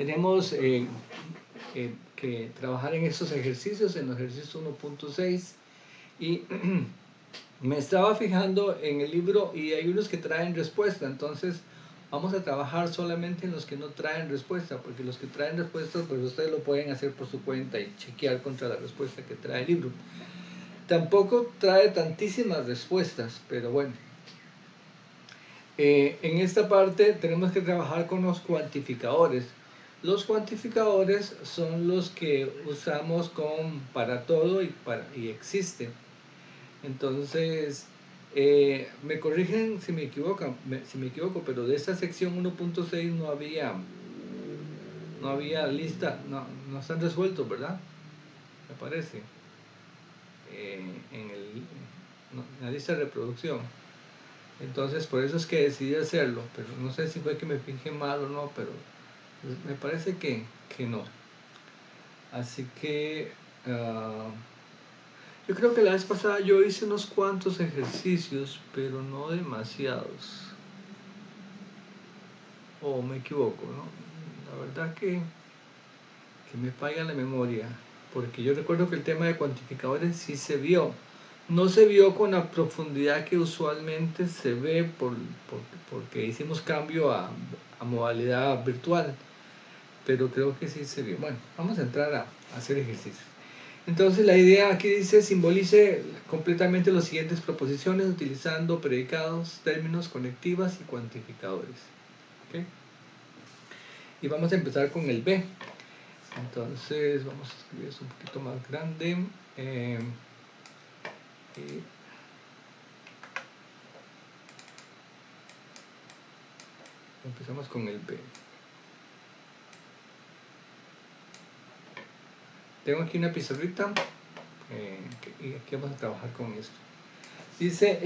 tenemos que trabajar en estos ejercicios, en los ejercicios 1.6, y me estaba fijando en el libro y hay unos que traen respuesta, entonces vamos a trabajar solamente en los que no traen respuesta, porque los que traen respuesta pues ustedes lo pueden hacer por su cuenta y chequear contra la respuesta que trae el libro. Tampoco trae tantísimas respuestas, pero bueno. En esta parte tenemos que trabajar con los cuantificadores. Los cuantificadores son los que usamos para todo y existe. Entonces, me corrigen si me equivoco, pero de esta sección 1.6 no había lista, no están resueltos, ¿verdad? Me parece. En la lista de reproducción. Entonces, por eso es que decidí hacerlo, pero no sé si fue que me fijé mal o no, pero me parece que no. Así que yo creo que la vez pasada yo hice unos cuantos ejercicios, pero no demasiados. O me equivoco, ¿no? La verdad que me falla la memoria, porque yo recuerdo que el tema de cuantificadores sí se vio. No se vio con la profundidad que usualmente se ve porque hicimos cambio a modalidad virtual, pero creo que sí se vio. Bueno, vamos a entrar a hacer ejercicios. Entonces la idea aquí dice: simbolice completamente las siguientes proposiciones utilizando predicados, términos, conectivas y cuantificadores. ¿Okay? Y vamos a empezar con el B. Entonces vamos a escribir eso un poquito más grande. Empezamos con el B. Tengo aquí una pizarrita y aquí vamos a trabajar con esto. Dice: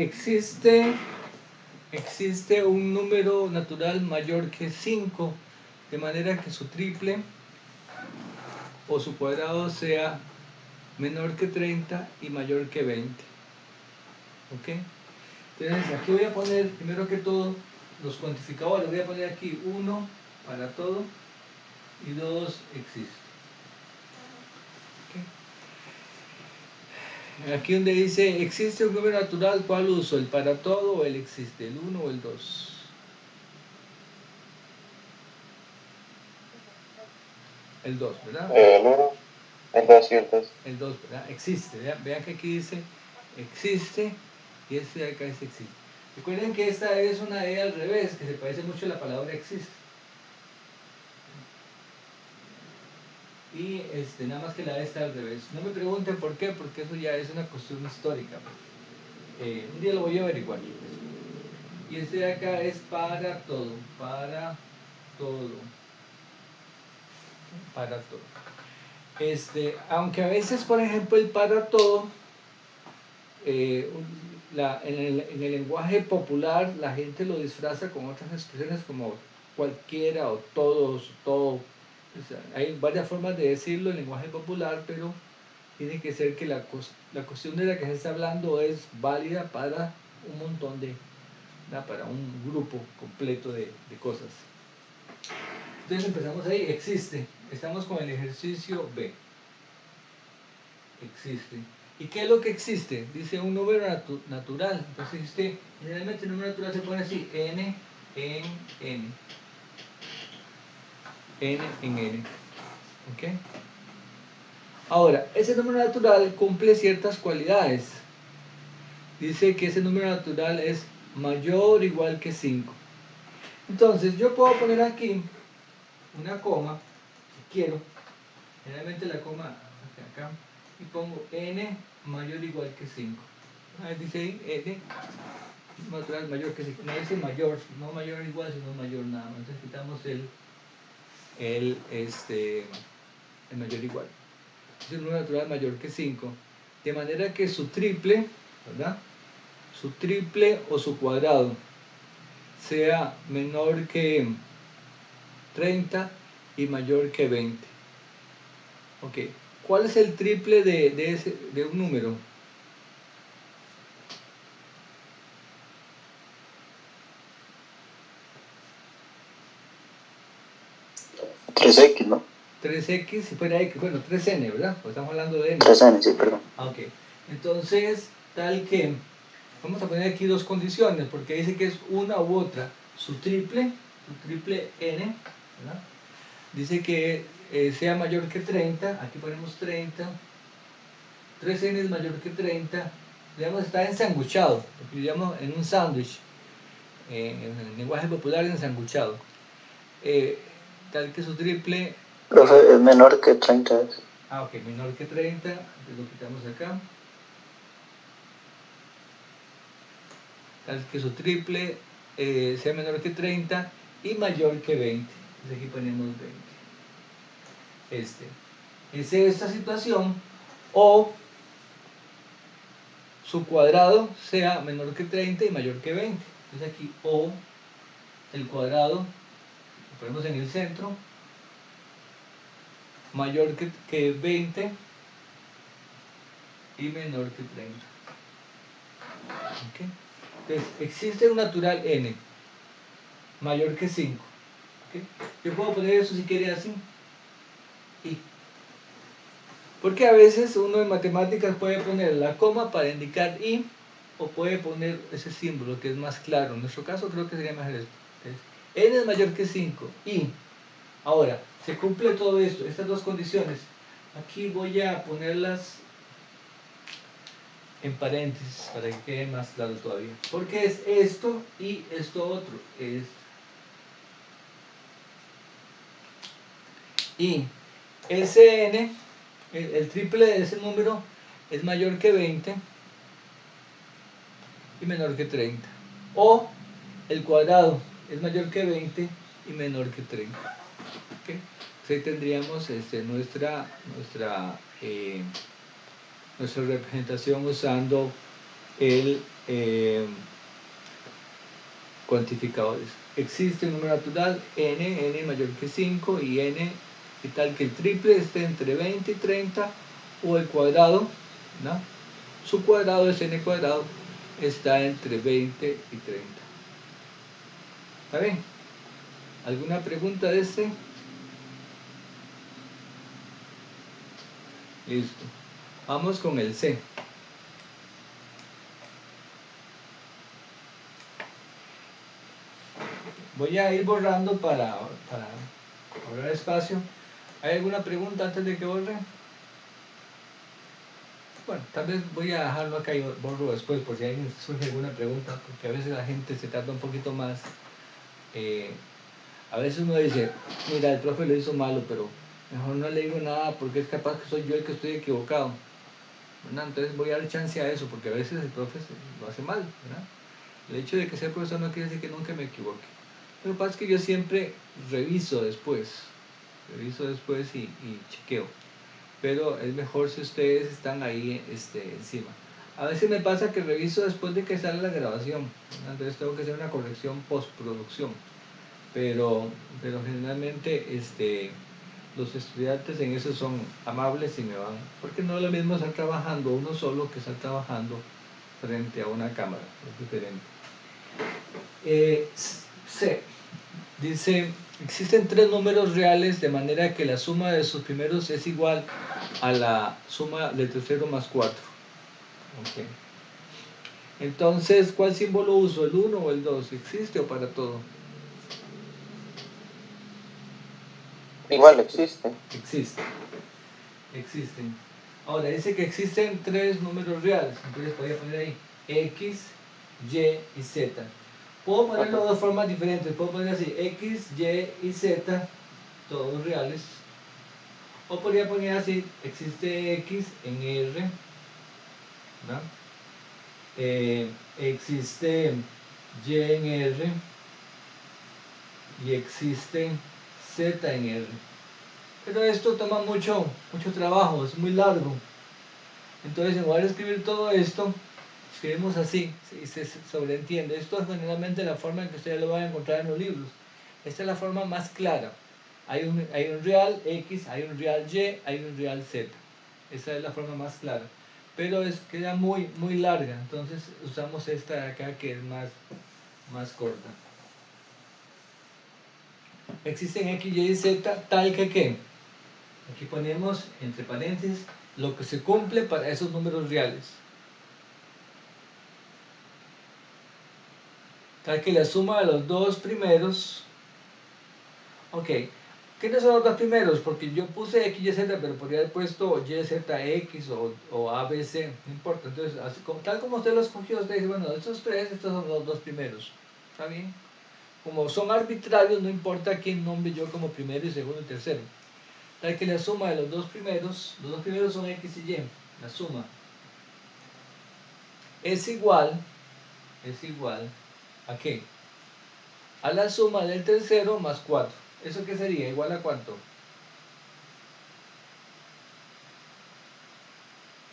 existe un número natural mayor que 5, de manera que su triple o su cuadrado sea menor que 30 y mayor que 20. ¿Ok? Entonces aquí voy a poner, primero que todo, los cuantificadores. Voy a poner aquí 1 para todo y 2 existe. ¿Okay? Aquí donde dice existe un número natural, ¿cuál uso? ¿El para todo o el existe? ¿El 1 o el 2? El 2, ¿verdad? El 1, el 2 y el 2. El 2, ¿verdad? Existe. Vean que aquí dice existe y este de acá dice existe. Recuerden que esta es una E al revés, que se parece mucho a la palabra existe. Y nada más que la E está al revés. No me pregunten por qué, porque eso ya es una cuestión histórica. Un día lo voy a averiguar. Y este de acá es para todo, para todo, para todo. Aunque a veces, por ejemplo, el para todo, en el lenguaje popular la gente lo disfraza con otras expresiones como cualquiera o todos, todo. O sea, hay varias formas de decirlo en lenguaje popular, pero tiene que ser que la cuestión de la que se está hablando es válida para un montón para un grupo completo de cosas. Entonces empezamos ahí: existe. Estamos con el ejercicio B. Existe. ¿Y qué es lo que existe? Dice un número natural. Entonces generalmente el número natural se pone así: n en n. N en n. ¿Ok? Ahora, ese número natural cumple ciertas cualidades. Dice que ese número natural es mayor o igual que 5. Entonces yo puedo poner aquí una coma, si quiero. Generalmente la coma acá. Y pongo n mayor o igual que 5. Dice ahí n natural mayor que 5. No dice mayor, no mayor o igual, sino mayor nada más. Entonces quitamos el mayor o igual. Es un número natural mayor que 5. De manera que su triple, ¿verdad? Su triple o su cuadrado sea menor que 30 y mayor que 20. Ok. ¿Cuál es el triple de un número? 3x, ¿no? 3x, si fuera x, bueno, 3n, ¿verdad? Pues estamos hablando de n. 3n, sí, perdón. Ok, entonces, tal que, vamos a poner aquí dos condiciones, porque dice que es una u otra, su triple n, ¿verdad? Dice que sea mayor que 30, aquí ponemos 30, 3n es mayor que 30, digamos está ensanguchado, lo que llamamos en un sándwich, en el lenguaje popular ensanguchado, tal que su triple... Profe, es menor que 30. Ok, menor que 30, lo quitamos acá. Tal que su triple sea menor que 30 y mayor que 20. Entonces aquí ponemos 20. Es esta situación, o su cuadrado sea menor que 30 y mayor que 20. Entonces aquí o el cuadrado, lo ponemos en el centro, mayor que 20 y menor que 30. ¿Okay? Entonces existe un natural n mayor que 5. ¿Okay? Yo puedo poner eso si quiere así. Y porque a veces uno en matemáticas puede poner la coma para indicar y, o puede poner ese símbolo que es más claro. En nuestro caso creo que sería mejor esto. Entonces, n es mayor que 5 y ahora se cumple todo esto, estas dos condiciones. Aquí voy a ponerlas en paréntesis para que quede más claro todavía. Porque es esto y esto otro. Y ese n, el triple de ese número es mayor que 20 y menor que 30. O el cuadrado es mayor que 20 y menor que 30. ¿Okay? Entonces ahí tendríamos nuestra representación usando el cuantificadores. Existe un número natural n mayor que 5 y n y tal que el triple esté entre 20 y 30 o el cuadrado, ¿no? Su cuadrado es n cuadrado, está entre 20 y 30. ¿Está bien? ¿Alguna pregunta de este? Listo. Vamos con el C. Voy a ir borrando para ahorrar espacio. ¿Hay alguna pregunta antes de que borre? Bueno, tal vez voy a dejarlo acá y borro después por si alguien surge alguna pregunta, porque a veces la gente se tarda un poquito más. A veces uno dice, mira, el profe lo hizo malo, pero mejor no le digo nada porque es capaz que soy yo el que estoy equivocado. ¿Verdad? Entonces voy a dar chance a eso, porque a veces el profe lo hace mal. ¿Verdad? El hecho de que sea profesor no quiere decir que nunca me equivoque. Lo que pasa es que yo siempre reviso después y chequeo. Pero es mejor si ustedes están ahí encima. A veces me pasa que reviso después de que sale la grabación, ¿verdad? Entonces tengo que hacer una corrección postproducción. Pero generalmente los estudiantes en eso son amables y me van. Porque no es lo mismo estar trabajando uno solo que estar trabajando frente a una cámara. Es diferente. C. Dice, existen tres números reales de manera que la suma de sus primeros es igual a la suma del tercero más 4. Okay. Entonces, ¿cuál símbolo uso? ¿El 1 o el 2? ¿Existe o para todo? Igual existe. Existen. Ahora, dice que existen tres números reales. Entonces, voy a poner ahí X, Y y Z. Puedo ponerlo de dos formas diferentes. Puedo poner así, X, Y y Z, todos reales. O podría poner así, existe X en R, ¿no? Existe Y en R y existe Z en R. Pero esto toma mucho trabajo, es muy largo. Entonces, en lugar de escribir todo esto, escribimos así y se sobreentiende. Esto es generalmente la forma en que ustedes lo van a encontrar en los libros. Esta es la forma más clara. Hay un real X, hay un real Y, hay un real Z. Esa es la forma más clara. Pero queda muy larga. Entonces usamos esta de acá que es más corta. existen X, Y, Z, tal que ¿qué? Aquí ponemos entre paréntesis lo que se cumple para esos números reales. Tal que la suma de los dos primeros. Ok, ¿quiénes son los dos primeros? Porque yo puse X, Y, Z, pero podría haber puesto Y, Z, X o A, B, C, no importa. Entonces, tal como usted lo escogió, usted dice, bueno, estos tres, estos son los dos primeros. ¿Está bien? Como son arbitrarios, no importa quién nombre yo como primero y segundo y tercero. Tal que la suma de los dos primeros son X y Y, la suma, es igual ¿a qué? A la suma del tercero más 4. ¿Eso qué sería? ¿Igual a cuánto?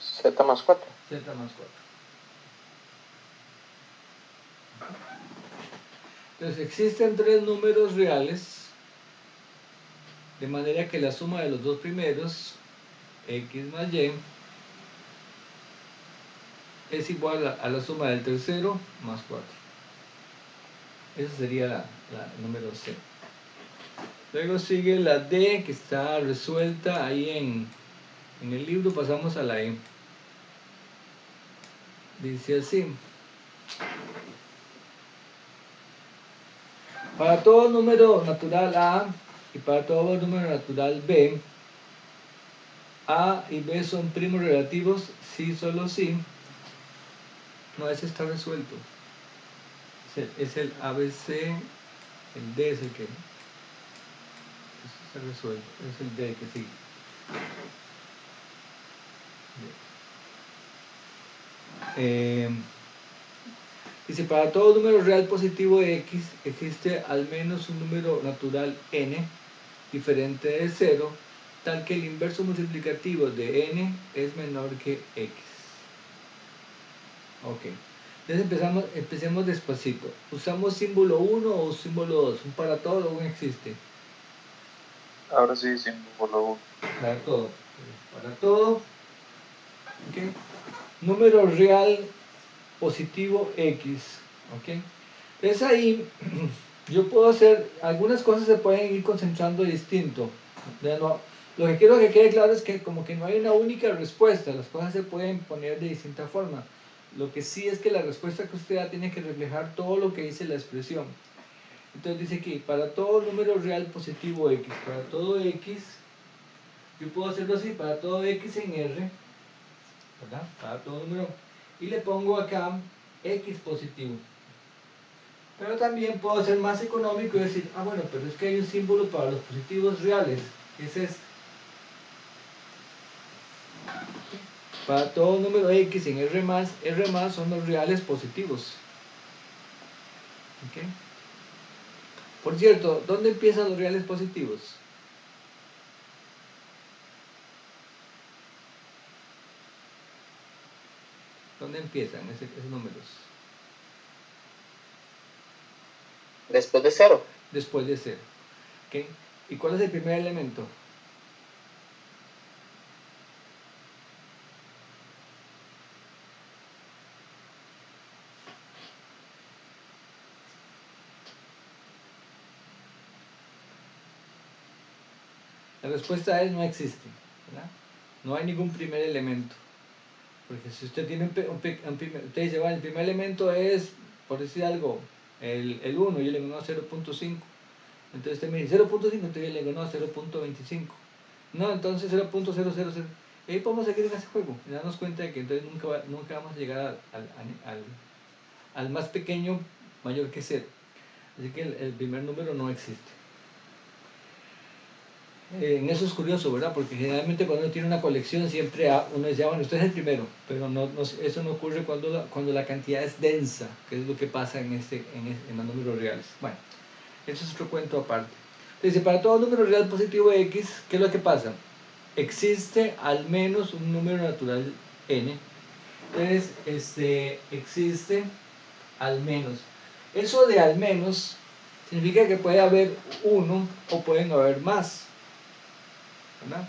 Z más 4. Z más 4. Entonces existen tres números reales, de manera que la suma de los dos primeros, X más Y, es igual a la suma del tercero más 4. Esa sería la número C. Luego sigue la D, que está resuelta ahí en el libro. Pasamos a la E. Dice así: para todo número natural A y para todo número natural B, A y B son primos relativos si solo si. No, ese está resuelto. Es el ABC, el D es el que. Ese está resuelto, es el D que sigue. Dice, para todo número real positivo de X existe al menos un número natural N diferente de 0, tal que el inverso multiplicativo de N es menor que X. Ok, entonces empecemos despacito. ¿Usamos símbolo 1 o símbolo 2? ¿Un para todo o un existe? Ahora sí, símbolo 1. Para todo. Para todo. Okay. Número real positivo X. Ok. Entonces ahí yo puedo hacer, algunas cosas se pueden ir concentrando distinto. No, lo que quiero que quede claro es que como que no hay una única respuesta, las cosas se pueden poner de distinta forma. Lo que sí es que la respuesta que usted da tiene que reflejar todo lo que dice la expresión. Entonces dice aquí, para todo número real positivo X, para todo X, yo puedo hacerlo así, para todo X en R, ¿verdad? Para todo número, y le pongo acá X positivo. Pero también puedo ser más económico y decir, ah bueno, pero es que hay un símbolo para los positivos reales, que es este. Para todo número X en R+, R+ son los reales positivos. ¿Okay? Por cierto, ¿dónde empiezan los reales positivos? ¿Dónde empiezan esos números? Después de 0. Después de 0. ¿Okay? ¿Y cuál es el primer elemento? La respuesta es no existe, ¿verdad? No hay ningún primer elemento. Porque si usted tiene usted dice, bueno, el primer elemento es, por decir algo, el 1, y yo le digo, no, 0.5. Entonces usted me dice 0.5, entonces yo le digo, no, 0.25. No, entonces 0.000. Y ahí podemos seguir en ese juego y darnos cuenta de que entonces nunca vamos a llegar al más pequeño mayor que 0. Así que el primer número no existe. En eso es curioso, ¿verdad? Porque generalmente cuando uno tiene una colección siempre uno dice, bueno, usted es el primero, pero eso no ocurre cuando la cantidad es densa, que es lo que pasa en los números reales. Bueno, eso es otro cuento aparte. Entonces, para todo número real positivo X, ¿qué es lo que pasa? Existe al menos un número natural N. Entonces, existe al menos. Eso de al menos significa que puede haber uno o pueden haber más, ¿verdad?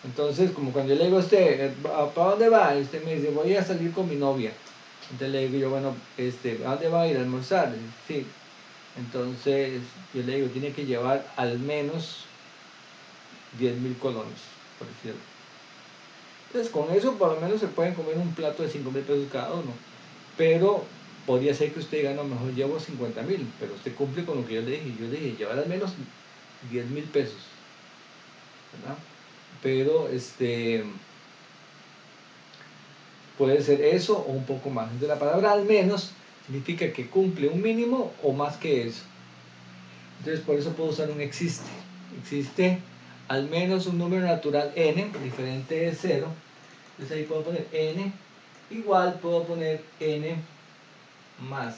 Entonces, como cuando yo le digo a usted, ¿para dónde va? Y usted me dice, voy a salir con mi novia. Entonces le digo yo, bueno, ¿a dónde va a ir a almorzar? Sí. Entonces, yo le digo, tiene que llevar al menos 10.000 colones, por decirlo. Entonces, con eso por lo menos se pueden comer un plato de 5.000 pesos cada uno. Pero podría ser que usted gane, a lo mejor llevo 50.000, pero usted cumple con lo que yo le dije. Yo le dije, llevar al menos 10.000 pesos, ¿verdad? Pero puede ser eso o un poco más. Entonces, la palabra al menos significa que cumple un mínimo o más que eso. Entonces, por eso puedo usar un existe. Existe al menos un número natural n, diferente de 0. Entonces ahí puedo poner n, igual puedo poner n más.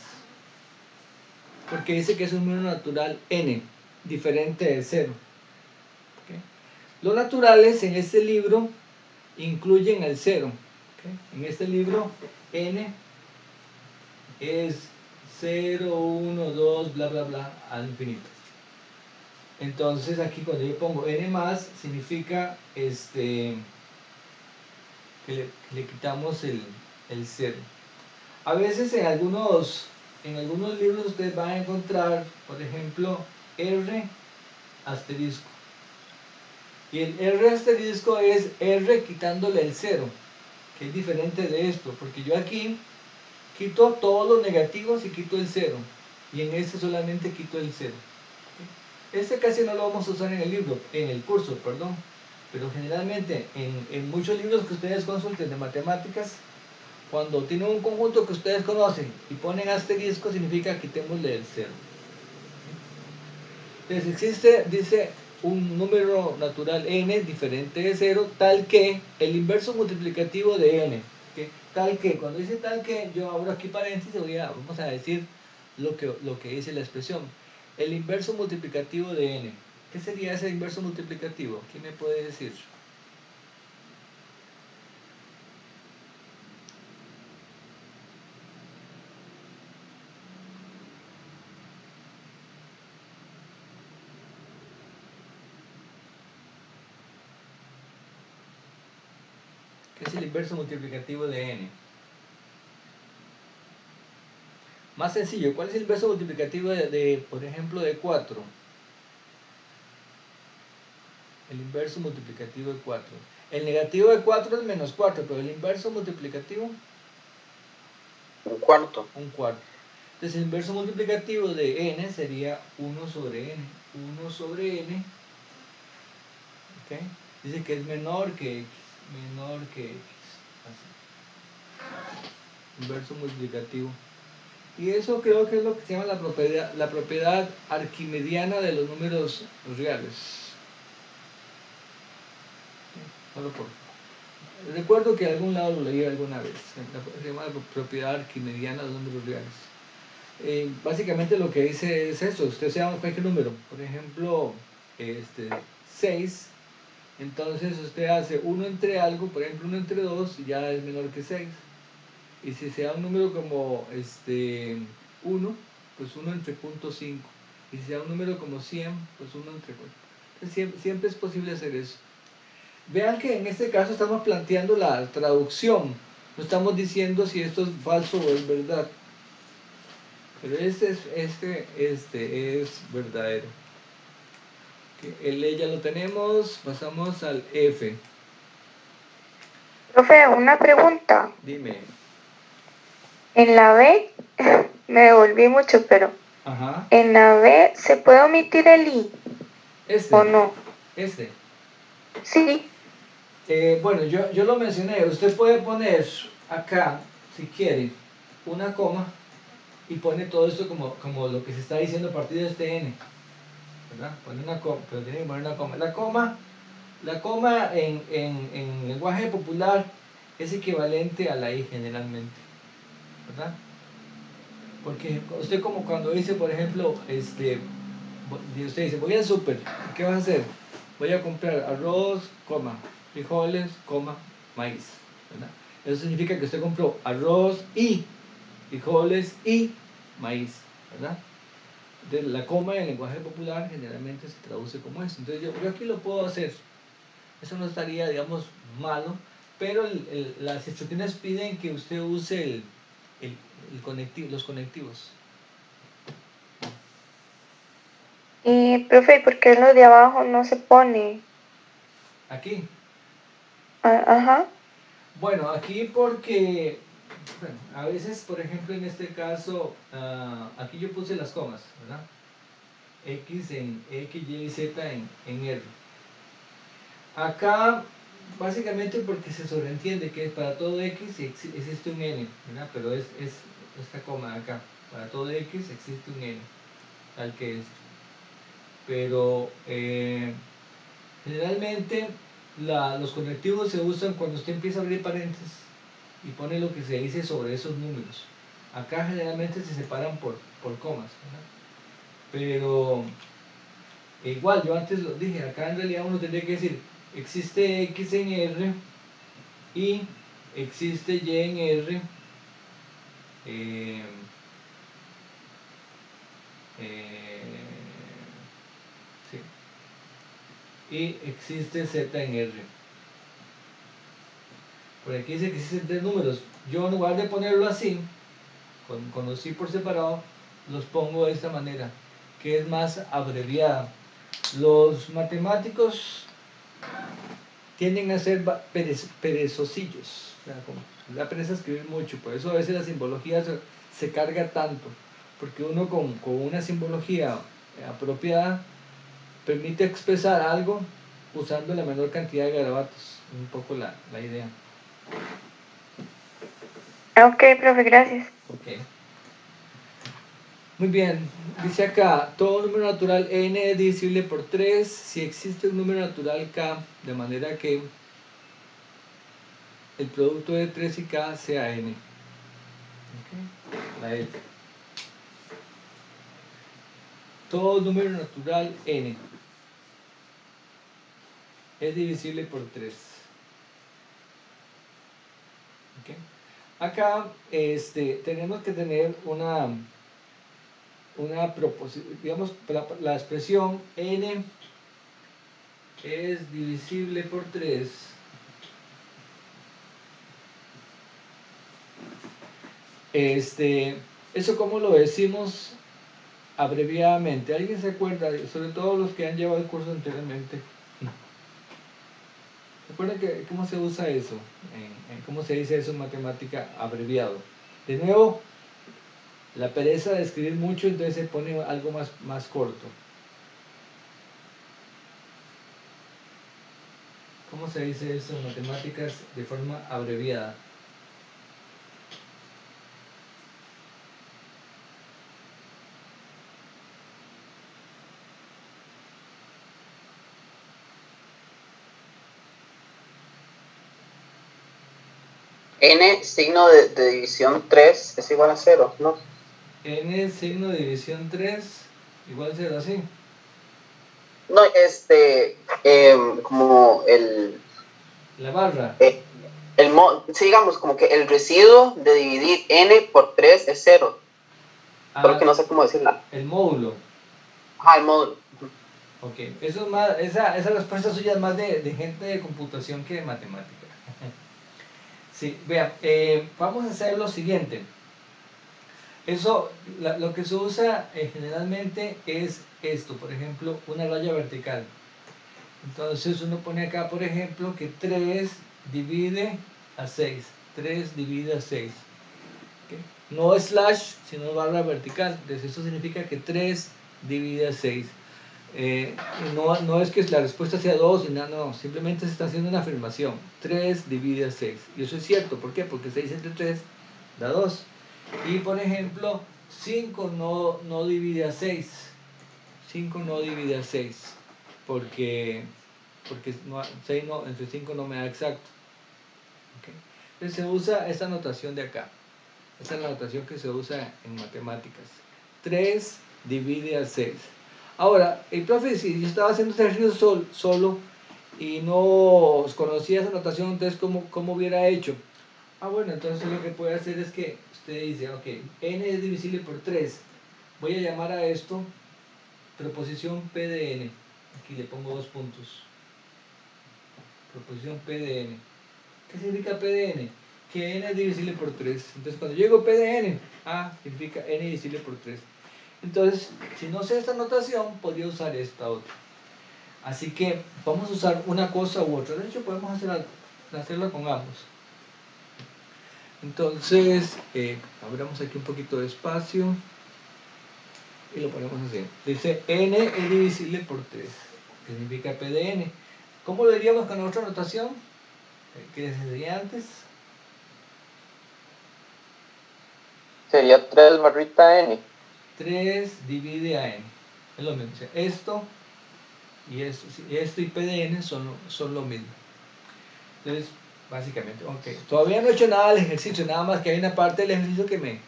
Porque dice que es un número natural n, diferente de 0. ¿Okay? Los naturales en este libro incluyen el 0. ¿Okay? En este libro n es 0, 1, 2, bla, bla, bla, al infinito. Entonces aquí cuando yo pongo n más, significa que le quitamos el 0. A veces en algunos libros ustedes van a encontrar, por ejemplo, R asterisco. Y el R asterisco es R quitándole el 0, que es diferente de esto, porque yo aquí quito todos los negativos y quito el 0. Y en este solamente quito el 0. Este casi no lo vamos a usar en el libro, en el curso, perdón. Pero generalmente en muchos libros que ustedes consulten de matemáticas, cuando tienen un conjunto que ustedes conocen y ponen asterisco, significa quitémosle el 0. Entonces existe, dice, un número natural n diferente de 0, tal que el inverso multiplicativo de n. ¿Okay? Tal que, cuando dice tal que, yo abro aquí paréntesis, vamos a decir lo que dice la expresión. El inverso multiplicativo de n. ¿Qué sería ese inverso multiplicativo? ¿Quién me puede decir? ¿Qué es el inverso multiplicativo de n? Más sencillo, ¿cuál es el inverso multiplicativo por ejemplo, de 4? El inverso multiplicativo de 4. El negativo de 4 es menos 4, pero el inverso multiplicativo, Un cuarto. un cuarto. Entonces el inverso multiplicativo de n sería 1 sobre n. 1 sobre n, ¿okay? Dice que es menor que x, así. Inverso multiplicativo. Y eso creo que es lo que se llama la propiedad arquimediana de los números reales. Solo por... Recuerdo que algún lado lo leí alguna vez. Se llama la propiedad arquimediana de los números reales. Básicamente lo que dice es eso. Usted se llama cualquier número. Por ejemplo, 6. Entonces usted hace 1 entre algo. Por ejemplo, 1 entre 2 ya es menor que 6. Y si se da un número como 1, pues 1 entre 0.5. Y si se da un número como 100, pues 1 entre 4. Entonces, siempre es posible hacer eso. Vean que en este caso estamos planteando la traducción. No estamos diciendo si esto es falso o es verdad. Pero este es verdadero. El E ya lo tenemos. Pasamos al F. Profe, una pregunta. Dime. En la B, me devolví mucho, pero Ajá. en la B se puede omitir el I o no. Sí. Bueno, yo lo mencioné. Usted puede poner acá, si quiere, una coma y pone todo esto como lo que se está diciendo a partir de este n, ¿verdad? Pone una coma, pero tiene que poner una coma. La coma en lenguaje popular es equivalente a la i generalmente, ¿verdad? Porque usted como cuando dice, por ejemplo, usted dice, voy al súper, ¿qué vas a hacer? Voy a comprar arroz, coma, frijoles, coma, maíz, ¿verdad? Eso significa que usted compró arroz y frijoles y maíz, ¿verdad? Entonces, la coma en el lenguaje popular generalmente se traduce como eso. Entonces yo aquí lo puedo hacer. Eso no estaría, digamos, malo, pero las instrucciones piden que usted use los conectivos. Profe, ¿por qué lo de abajo no se pone? Aquí. Ajá. Bueno, aquí porque, bueno, a veces, por ejemplo, en este caso, aquí yo puse las comas, ¿verdad? X en X, Y y Z en R. Acá, básicamente porque se sobreentiende que para todo X existe un N, ¿verdad? Pero es esta coma de acá. Para todo X existe un N, tal que esto. Pero generalmente los conectivos se usan cuando usted empieza a abrir paréntesis y pone lo que se dice sobre esos números. Acá generalmente se separan por comas, ¿verdad? Pero igual, yo antes lo dije, acá en realidad uno tendría que decir, existe X en R y existe Y en R, sí, y existe Z en R. Por aquí dice que existen 3 números. Yo en lugar de ponerlo así, con los sí por separado, los pongo de esta manera, que es más abreviada. Los matemáticos tienden a ser perezosillos, o sea, como da pereza escribir mucho, por eso a veces la simbología se carga tanto, porque uno con una simbología apropiada permite expresar algo usando la menor cantidad de garabatos, un poco la idea. Ok, profe, gracias. Okay. Muy bien, dice acá, todo número natural n es divisible por 3 si existe un número natural k, de manera que el producto de 3 y k sea n. Okay. La F. Todo número natural n es divisible por 3. Okay. Acá tenemos que tener una proposición, digamos, la expresión n es divisible por 3. Eso como lo decimos abreviadamente. ¿Alguien se acuerda? Sobre todo los que han llevado el curso anteriormente. ¿Se acuerdan cómo se usa eso? ¿Cómo se dice eso en matemática abreviado? De nuevo, la pereza de escribir mucho, entonces se pone algo más corto. ¿Cómo se dice eso en matemáticas de forma abreviada? N signo de división 3 es igual a 0, ¿no? N signo de división 3 igual a 0, así. No, como La barra. sí, digamos, como que el residuo de dividir n por 3 es 0. Solo que no sé cómo decirla. El módulo. Ajá, el módulo. Ok, eso es más, esa respuesta suya es más de gente de computación que de matemática. Sí, vean, vamos a hacer lo siguiente. Eso, lo que se usa generalmente es esto, por ejemplo, una raya vertical. Entonces uno pone acá, por ejemplo, que 3 divide a 6. 3 divide a 6. ¿Okay? No slash, sino barra vertical. Entonces eso significa que 3 divide a 6. No es que la respuesta sea 2, no, simplemente se está haciendo una afirmación. 3 divide a 6. Y eso es cierto, ¿por qué? Porque 6 entre 3 da 2. Y por ejemplo, 5 no divide a 6. 5 no divide a 6. Porque 6 no, entre 5 no me da exacto. ¿Okay? Entonces se usa esta notación de acá. Esta es la notación que se usa en matemáticas. 3 divide a 6. Ahora, el profe, si yo estaba haciendo este ejercicio solo y no conocía esa notación, entonces, ¿cómo hubiera hecho? Bueno, entonces lo que puede hacer es que usted dice, ok, n es divisible por 3. Voy a llamar a esto proposición P de n. Aquí le pongo 2 puntos. Proposición P de n. ¿Qué significa P de n? Que n es divisible por 3. Entonces cuando yo digo P de n, significa n divisible por 3. Entonces, si no sé esta notación, podría usar esta otra. Así que vamos a usar una cosa u otra. De hecho, podemos hacerlo con ambos. Entonces, abramos aquí un poquito de espacio y lo ponemos así. Dice n es divisible por 3, que significa p de n. ¿Cómo lo diríamos con otra notación? ¿Qué decía antes? Sería 3 barrita n. 3 divide a n. Es lo mismo. O sea, esto y esto y p de n son lo mismo. Entonces, básicamente, ok. Todavía no he hecho nada del ejercicio, nada más que hay una parte del ejercicio que me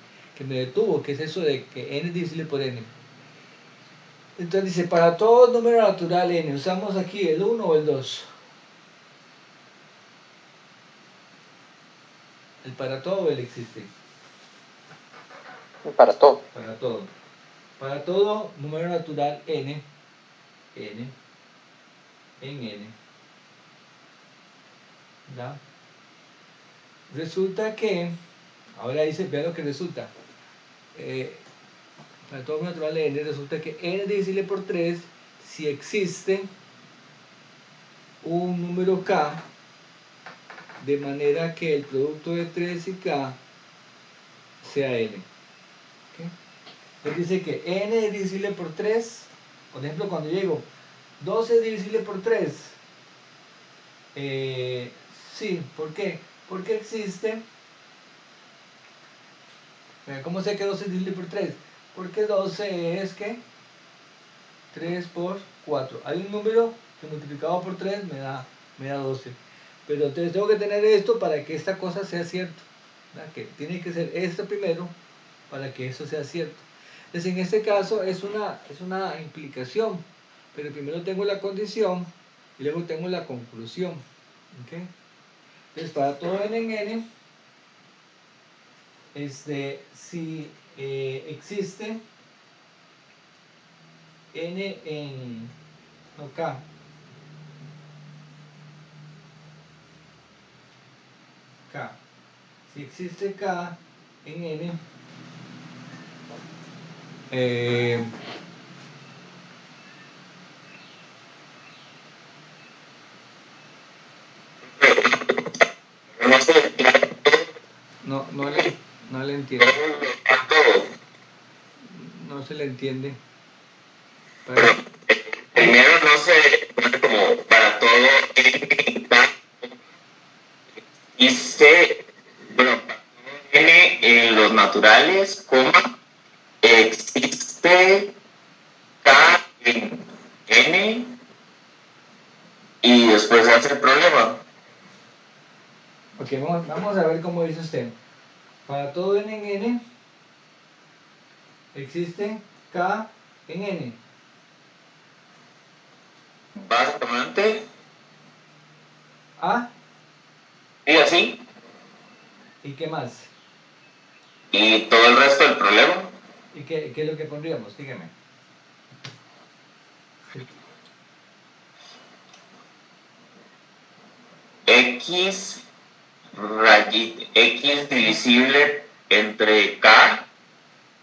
detuvo, que es eso de que n es divisible por n. Entonces dice, para todo número natural n, ¿usamos aquí el 1 o el 2? ¿El para todo o el existe? Para todo. Para todo. Para todo número natural n, en n. ¿Ya? Resulta que, ahora dice, vea lo que resulta. Para todo número natural n, resulta que n es divisible por 3 si existe un número k, de manera que el producto de 3 y k sea n. ¿Okay? Entonces dice que n es divisible por 3. Por ejemplo, cuando yo digo 12 es divisible por 3, sí, ¿por qué? Porque existe, ¿cómo sé que 12 es divisible por 3? Porque 12 es que 3 por 4. Hay un número que multiplicado por 3 me da 12. Pero entonces tengo que tener esto para que esta cosa sea cierto. ¿Verdad? Que tiene que ser esto primero para que eso sea cierto. Entonces en este caso es una implicación. Pero primero tengo la condición y luego tengo la conclusión. ¿Okay? Entonces para todo n en n, si existe n en no, k, si existe k en n, no le entiendo. No se le entiende. Primero no se pone como para todo y se, bueno, n en los naturales, coma, existe k en n y después hace el problema. Ok, vamos a ver cómo dice usted. Para todo n en n existe k en n. Básicamente, ¿A? y así, ¿Y qué más? y todo el resto del problema. ¿Y qué es lo que pondríamos? Dígame. X X divisible entre K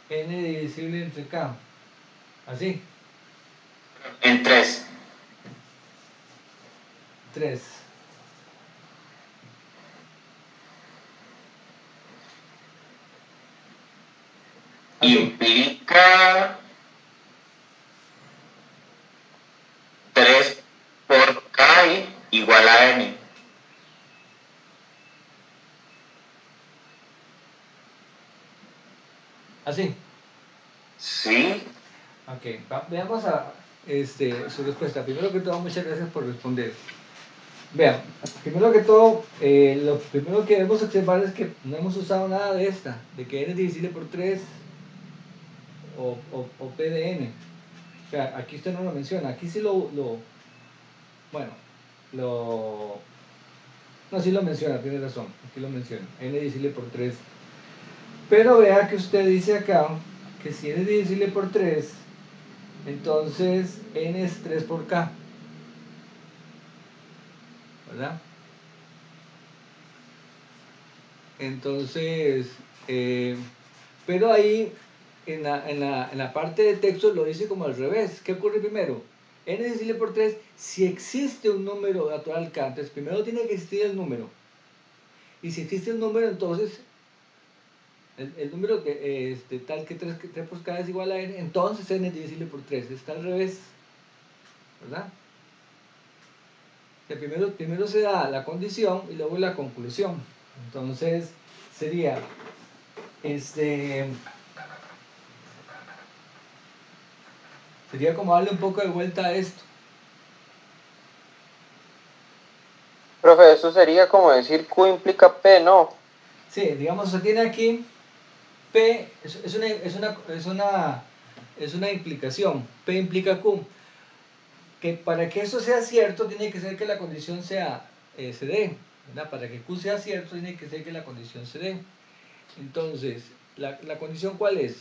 N divisible entre k. Así. en 3. 3. Así. Implica 3 por K igual a N. Así. Sí. Ok, veamos su respuesta. Primero que todo, muchas gracias por responder. Vean, primero que todo, lo primero que debemos observar es que no hemos usado nada de esta, de que n es divisible por 3 o p de n. O sea, aquí usted no lo menciona, aquí sí no, sí lo menciona, tiene razón, aquí lo menciona, n es divisible por 3. Pero vea que usted dice acá que si n es divisible por 3, entonces n es 3 por k, ¿verdad? Entonces, pero ahí en la parte de texto lo dice como al revés. ¿Qué ocurre primero? N divisible por 3, si existe un número natural K, entonces primero tiene que existir el número. Y si existe un número, entonces el número de tal que 3 por K es igual a N, entonces N es divisible por 3. Está al revés, ¿verdad? Que primero se da la condición y luego la conclusión. Entonces sería sería como darle un poco de vuelta a esto. Profe, eso sería como decir Q implica P, ¿no? Sí, digamos, se tiene aquí P, es una implicación. P implica Q. Que para que eso sea cierto, tiene que ser que la condición sea se dé, ¿verdad? Para que Q sea cierto, tiene que ser que la condición se dé. Entonces, ¿la condición cuál es?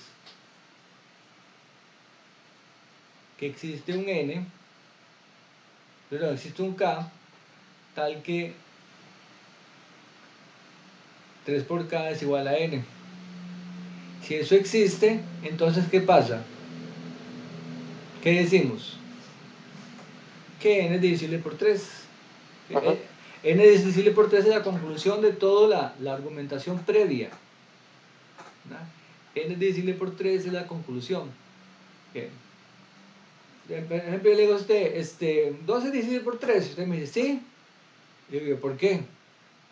Que existe un N, perdón, existe un K, tal que 3 por K es igual a N. Si eso existe, entonces ¿qué pasa? ¿Qué decimos? Que N es divisible por 3. Ajá. N es divisible por 3 es la conclusión de toda la argumentación previa, ¿verdad? N es divisible por 3 es la conclusión. Bien. Por ejemplo, yo le digo a usted, 12 es divisible por 3. Usted me dice, sí. Yo digo, ¿por qué?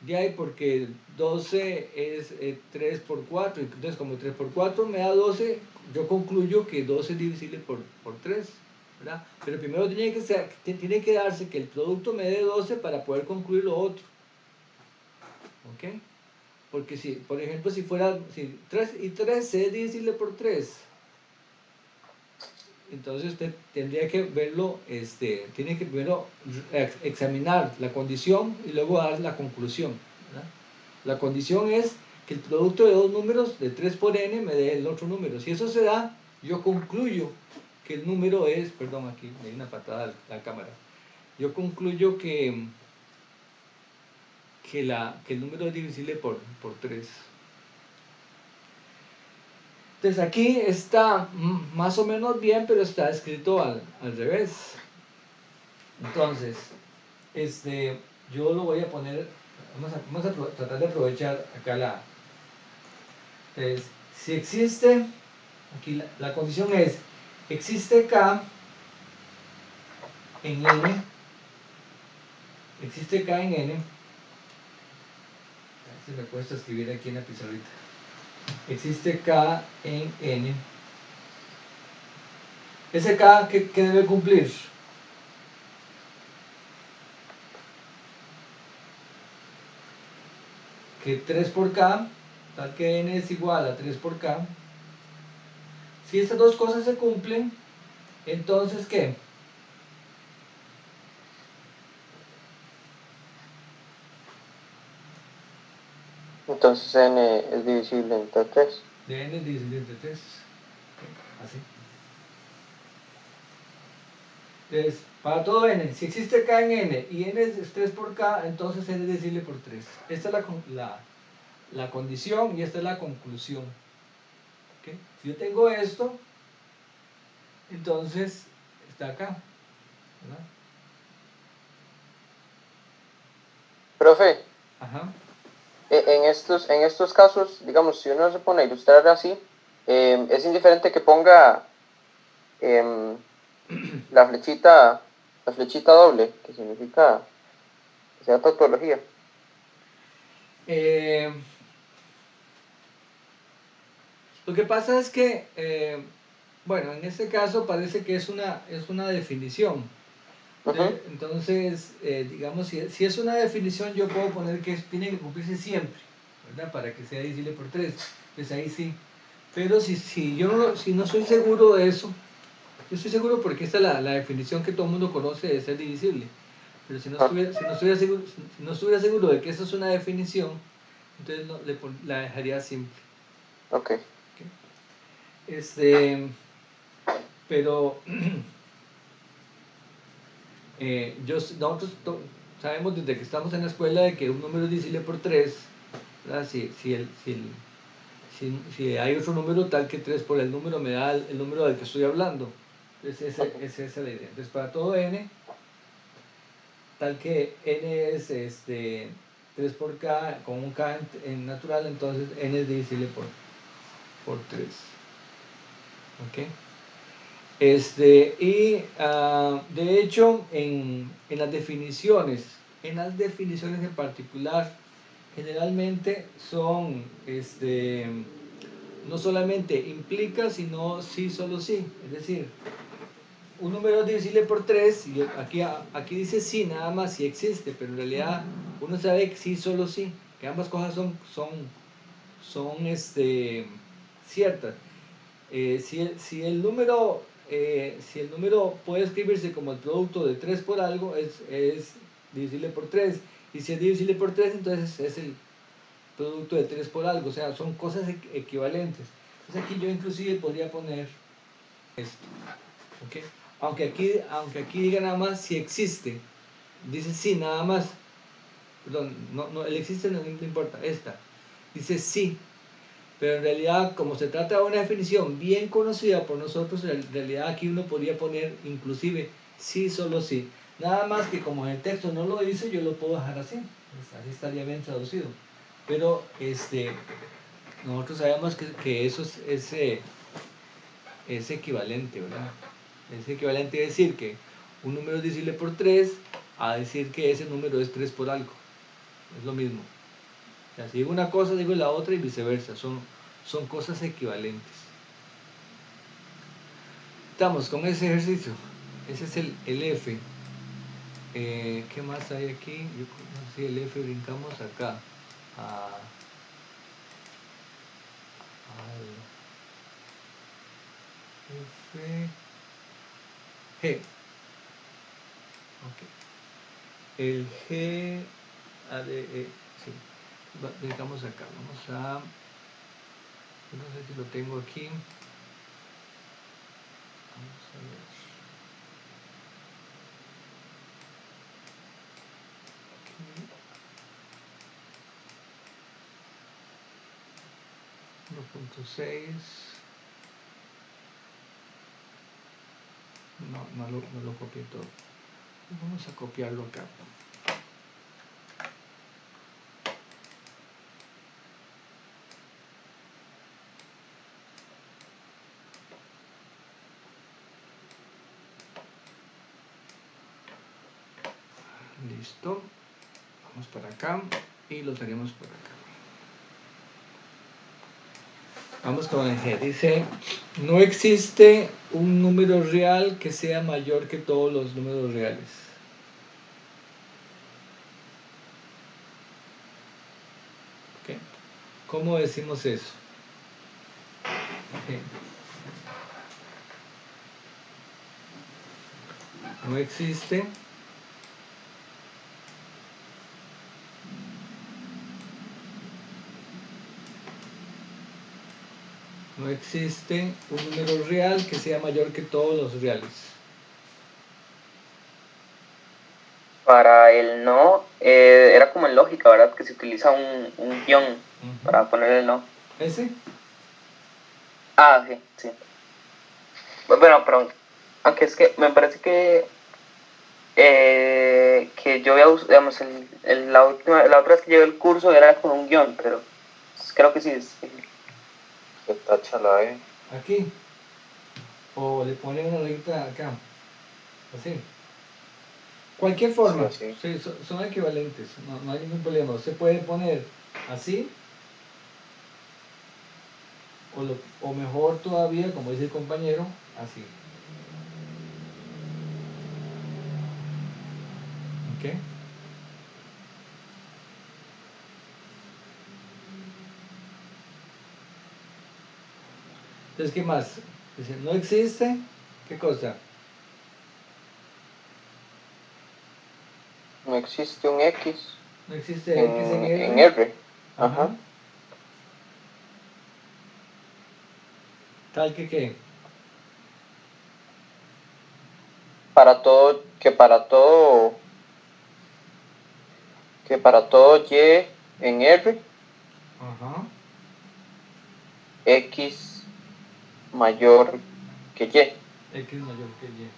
Ya, porque 12 es 3 por 4. Entonces, como 3 por 4 me da 12, yo concluyo que 12 es divisible por 3. ¿Verdad? Pero primero tiene que darse que el producto me dé 12 para poder concluir lo otro. ¿Ok? Porque si, por ejemplo, si 3 y 3 es divisible por 3, entonces usted tendría que verlo, tiene que primero examinar la condición y luego dar la conclusión, ¿verdad? La condición es que el producto de dos números, de 3 por n, me dé el otro número. Si eso se da, yo concluyo que el número es, perdón, aquí me di una patada a la cámara, yo concluyo que el número es divisible por 3. Entonces aquí está más o menos bien, pero está escrito al revés. Entonces, yo lo voy a poner, vamos a tratar de aprovechar acá entonces, si existe, aquí la condición es, existe K en N, existe K en N, a ver si me cuesta escribir aquí en la pizarrita, existe K en N, ese K, ¿qué debe cumplir? Que 3 por K, tal que N es igual a 3 por K. Si estas dos cosas se cumplen, entonces ¿qué? Entonces N es divisible entre 3. De N es divisible entre 3. Así. Entonces, para todo N, si existe K en N y N es 3 por K, entonces N es divisible por 3. Esta es la condición y esta es la conclusión. ¿Okay? Si yo tengo esto, entonces está acá, ¿verdad? Profe, Ajá. en estos casos, digamos, si uno se pone a ilustrar así, es indiferente que ponga la flechita doble, que significa que sea tautología. Lo que pasa es que, bueno, en este caso parece que es una definición. Entonces, digamos, si es una definición, yo puedo poner que tiene que cumplirse siempre, ¿verdad? Para que sea divisible por 3. Pues ahí sí. Pero si no soy seguro de eso, yo estoy seguro porque esta es la definición que todo el mundo conoce de ser divisible. Pero si no estuviera seguro de que eso es una definición, entonces la dejaría simple. Ok. Pero nosotros sabemos desde que estamos en la escuela de que un número es divisible por 3, ¿verdad? Si si hay otro número tal que 3 por el número me da el número del que estoy hablando. Entonces esa es la idea. Entonces para todo n, tal que n es 3 por k, con un k en natural, entonces n es divisible por 3. ¿Ok? De hecho, en las definiciones en particular, generalmente son, no solamente implica, sino sí, solo sí. Es decir, un número es divisible por 3, y aquí dice sí, nada más, sí existe, pero en realidad uno sabe que sí, solo sí, que ambas cosas son ciertas. Si el número puede escribirse como el producto de 3 por algo, es divisible por 3. Y si es divisible por 3, entonces es el producto de 3 por algo. O sea, son cosas equivalentes. Entonces aquí yo inclusive podría poner esto. ¿Okay? Aunque aquí diga nada más si existe. Dice sí, nada más. Perdón, no, el existe no importa. Esta. Dice sí. Pero en realidad, como se trata de una definición bien conocida por nosotros, en realidad aquí uno podría poner inclusive sí, solo sí. Nada más que como en el texto no lo dice, yo lo puedo dejar así. Así estaría bien traducido. Pero nosotros sabemos que eso es equivalente, ¿verdad? Es equivalente a decir que un número es divisible por 3 a decir que ese número es 3 por algo. Es lo mismo. O sea, si digo una cosa, digo la otra y viceversa. Son cosas equivalentes. Estamos con ese ejercicio. Ese es el F. ¿Qué más hay aquí? Yo no sé si el F brincamos acá. F. G. Ok. El G. Sí. Brincamos acá. Vamos a. No sé si lo tengo aquí. Vamos a ver. Aquí. 1.6. No lo copié todo. Vamos a copiarlo acá. Listo. Vamos para acá y lo tenemos por acá. Vamos con el G. Dice, no existe un número real que sea mayor que todos los números reales. ¿Okay? ¿Cómo decimos eso? Okay. No existe un número real que sea mayor que todos los reales. Para el no, era como en lógica, ¿verdad? Que se utiliza un guión para poner el no. ¿Ese? Ah, sí, sí. Bueno, pero aunque es que me parece que yo había usado, digamos, la otra vez que llevé el curso era con un guión, pero creo que sí. Se tacha la E. Aquí. O le pone una letra acá. Así. Cualquier forma. Sí, Sí, son equivalentes. No hay ningún problema. Se puede poner así. O mejor todavía, como dice el compañero, así. ¿Ok? Entonces, ¿qué más? Dice, no existe, ¿qué cosa? No existe un X No existe X en R. en R. Ajá. Tal que qué. Que para todo Y en R Ajá. X mayor que Y. X mayor que Y.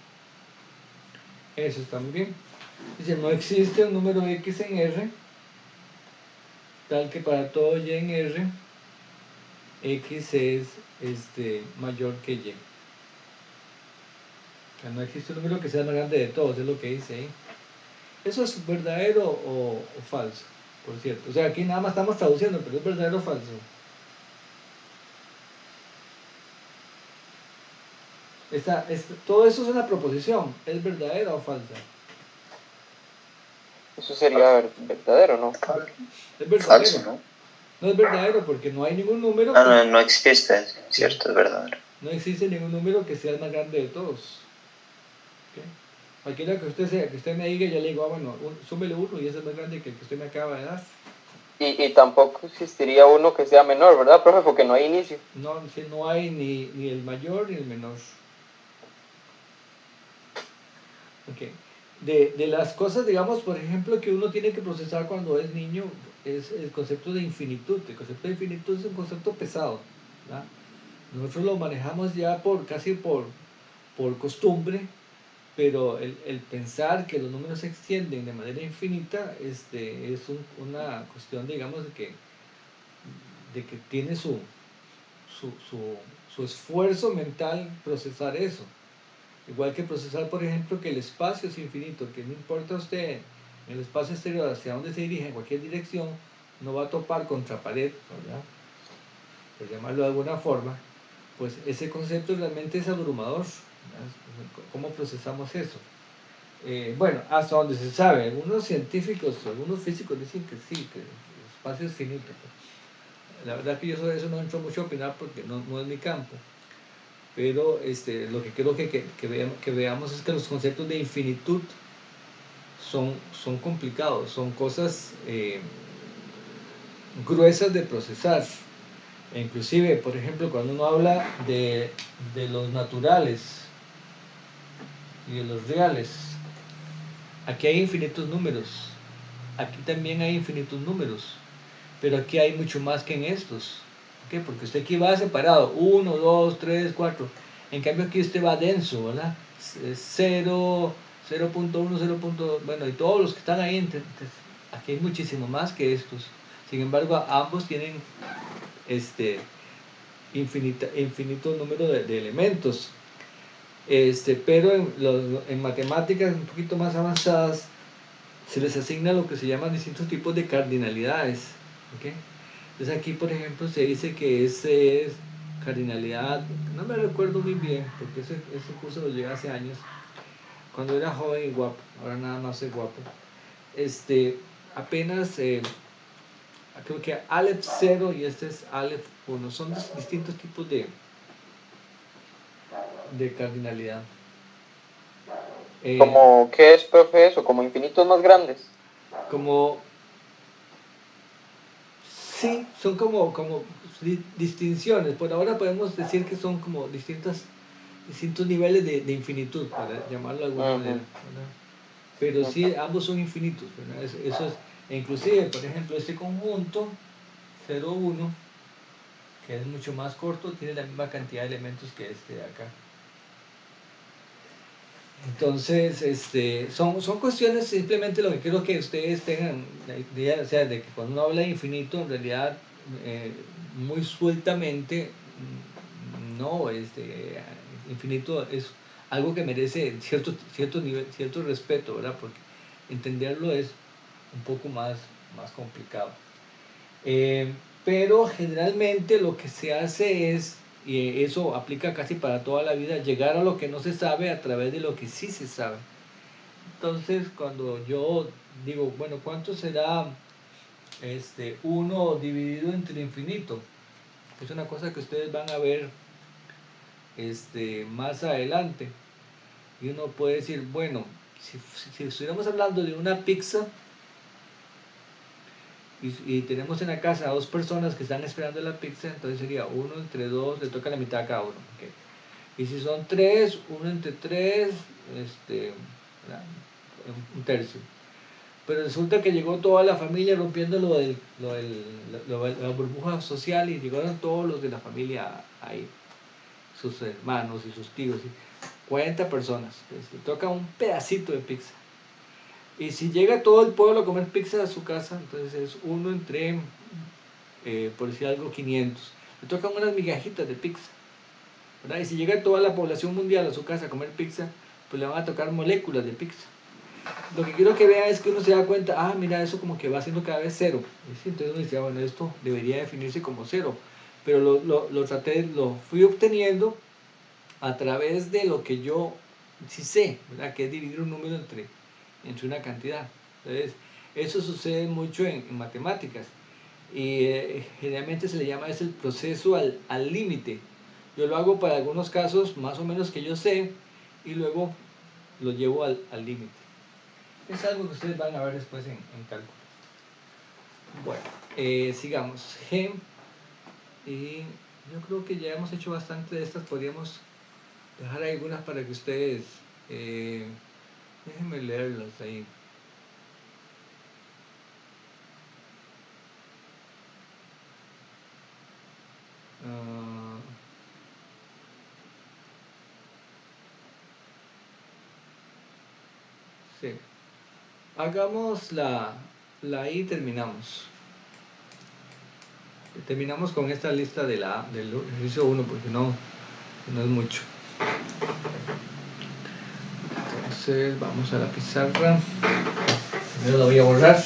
Eso está muy bien. Dice, no existe un número X en R, tal que para todo Y en R, X es mayor que Y. O sea, no existe un número que sea más grande de todos, es lo que dice ahí. ¿Eso es verdadero o falso? Por cierto. O sea, aquí nada más estamos traduciendo, pero ¿es verdadero o falso? Todo eso es una proposición. ¿Es verdadera o falsa? Eso sería verdadero, ¿no? Es verdadero. Falso, ¿no? No es verdadero porque no hay ningún número. Ah, no, no existe, cierto, es verdadero. No existe ningún número que sea el más grande de todos. ¿Okay? Cualquiera que usted me diga, yo le digo, bueno, súmele uno y ese es más grande que el que usted me acaba de dar. Y tampoco existiría uno que sea menor, ¿verdad, profe? Porque no hay inicio. No hay ni el mayor ni el menor. Okay. De las cosas, digamos, por ejemplo, que uno tiene que procesar cuando es niño, es el concepto de infinitud. El concepto de infinitud es un concepto pesado, ¿verdad? Nosotros lo manejamos ya casi por costumbre, pero el pensar que los números se extienden de manera infinita es una cuestión, digamos, de que tiene su esfuerzo mental procesar eso. Igual que procesar, por ejemplo, que el espacio es infinito, que no importa usted en el espacio exterior hacia dónde se dirige, en cualquier dirección, no va a topar contra pared, ¿verdad? Por llamarlo de alguna forma, pues ese concepto realmente es abrumador, ¿verdad? ¿Cómo procesamos eso? Bueno, hasta donde se sabe, algunos científicos, algunos físicos dicen que sí, que el espacio es finito. La verdad que yo sobre eso no entro mucho a opinar porque no es mi campo. Pero lo que quiero que veamos es que los conceptos de infinitud son complicados, son cosas gruesas de procesar. E inclusive, por ejemplo, cuando uno habla de los naturales y de los reales, aquí hay infinitos números, aquí también hay infinitos números, pero aquí hay mucho más que en estos. ¿Por qué? Porque usted aquí va separado, 1, 2, 3, 4. En cambio aquí usted va denso, ¿verdad? 0, 0.1, 0. Bueno, y todos los que están ahí, entonces, aquí hay muchísimo más que estos. Sin embargo, ambos tienen infinito número de elementos. Pero en matemáticas un poquito más avanzadas se les asigna lo que se llaman distintos tipos de cardinalidades. ¿Okay? Entonces aquí, por ejemplo, se dice que ese es cardinalidad, no me recuerdo muy bien, porque ese curso lo llevé hace años, cuando era joven y guapo, ahora nada más soy guapo. Apenas, creo que Aleph 0 y este es Aleph 1, son distintos tipos de cardinalidad. ¿Como qué es, profe, eso? ¿Como infinitos más grandes? Como sí, son como distinciones. Por ahora podemos decir que son como distintos niveles de infinitud, para llamarlo de alguna manera, ¿verdad? Pero sí, ambos son infinitos, ¿verdad? Eso es, e inclusive, por ejemplo, este conjunto 0, 1, que es mucho más corto, tiene la misma cantidad de elementos que este de acá. Entonces, son cuestiones, simplemente lo que quiero que ustedes tengan la idea, o sea, de que cuando uno habla de infinito, en realidad, muy sueltamente, no, infinito es algo que merece cierto nivel, cierto respeto, ¿verdad? Porque entenderlo es un poco más complicado. Pero generalmente lo que se hace es, y eso aplica casi para toda la vida, llegar a lo que no se sabe a través de lo que sí se sabe. Entonces, cuando yo digo, bueno, ¿cuánto será 1 dividido entre infinito? Es una cosa que ustedes van a ver más adelante. Y uno puede decir, bueno, si estuviéramos hablando de una pizza, y tenemos en la casa a 2 personas que están esperando la pizza, entonces sería 1 entre 2, le toca la mitad a cada uno. Okay. Y si son 3, 1 entre 3, un tercio. pero resulta que llegó toda la familia rompiendo la burbuja social y llegaron todos los de la familia ahí, sus hermanos y sus tíos, 40 personas, pues, le toca un pedacito de pizza. Y si llega todo el pueblo a comer pizza a su casa, entonces es uno entre, por decir algo, 500. Le tocan unas migajitas de pizza, ¿verdad? Y si llega toda la población mundial a su casa a comer pizza, pues le van a tocar moléculas de pizza. Lo que quiero que vea es que uno se da cuenta, mira, eso como que va siendo cada vez cero. Entonces uno dice, bueno, esto debería definirse como cero. Pero lo fui obteniendo a través de lo que yo sí sé, ¿verdad? Que es dividir un número entre una cantidad. Entonces, eso sucede mucho en matemáticas. Y generalmente se le llama el proceso al límite. Yo lo hago para algunos casos más o menos que yo sé y luego lo llevo al límite. Es algo que ustedes van a ver después en cálculo. Bueno, sigamos. G. Y yo creo que ya hemos hecho bastante de estas. Podríamos dejar algunas para que ustedes... déjenme leerlas ahí. Sí. Hagamos la I y terminamos. Terminamos con esta lista del ejercicio 1 porque no es mucho. Entonces vamos a la pizarra. Primero la voy a borrar.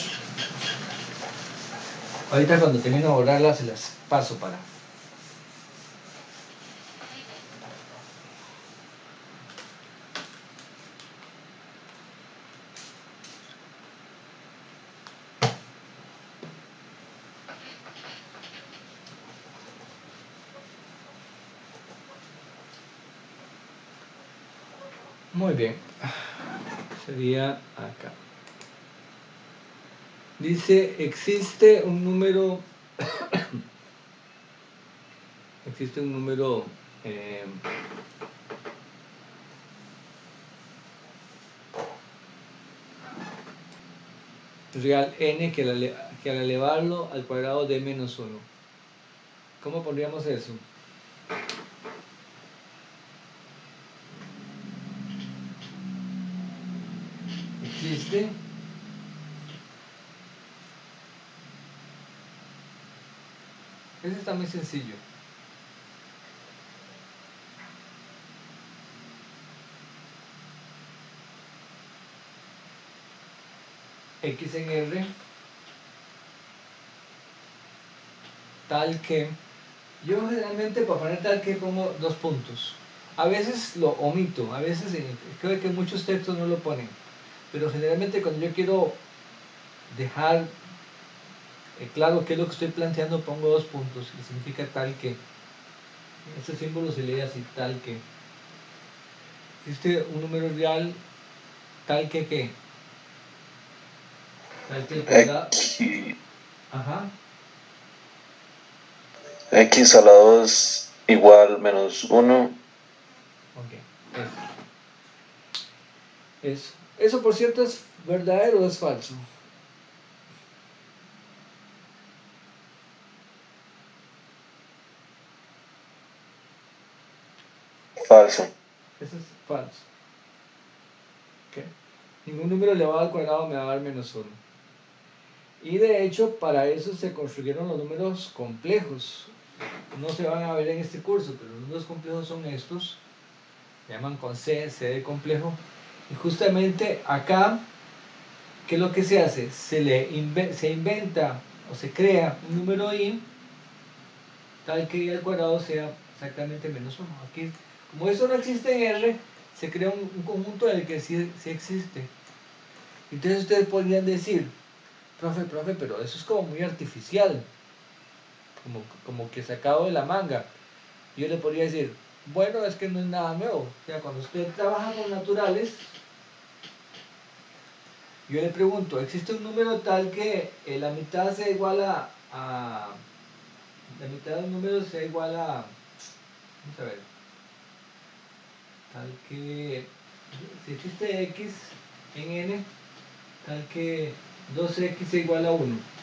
Ahorita cuando termino de borrarla se las paso para... Muy bien, sería acá. Dice, existe un número real n que al elevarlo al cuadrado de menos 1. ¿Cómo pondríamos eso? Existe eso está muy sencillo. X en R tal que, yo generalmente para poner tal que pongo 2 puntos. A veces lo omito, a veces creo que muchos textos no lo ponen, pero generalmente cuando yo quiero dejar claro qué es lo que estoy planteando pongo 2 puntos, que significa tal que. Este símbolo se lee así, tal que. Existe un número real tal que ¿qué? Tal que el cuadrado. Ajá. X a la 2 igual menos 1. Ok, eso por cierto es verdadero o es falso. Falso. Eso es falso. Okay. Ningún número elevado al cuadrado me va a dar menos 1. Y de hecho, para eso se construyeron los números complejos. No se van a ver en este curso, pero los números complejos son estos. Se llaman con C de complejo. Y justamente acá, ¿qué es lo que se hace? Se inventa o se crea un número I tal que I al cuadrado sea exactamente menos 1. Aquí, como eso no existe en R, se crea un conjunto en el que sí existe. Entonces ustedes podrían decir, profe, pero eso es como muy artificial, como que sacado de la manga. Yo le podría decir, bueno, es que no es nada nuevo. O sea, cuando usted trabaja con naturales, yo le pregunto, ¿existe un número tal que la mitad sea igual a la mitad de un número sea igual a, vamos a ver, tal que, si existe X en N, tal que 2x es igual a 1.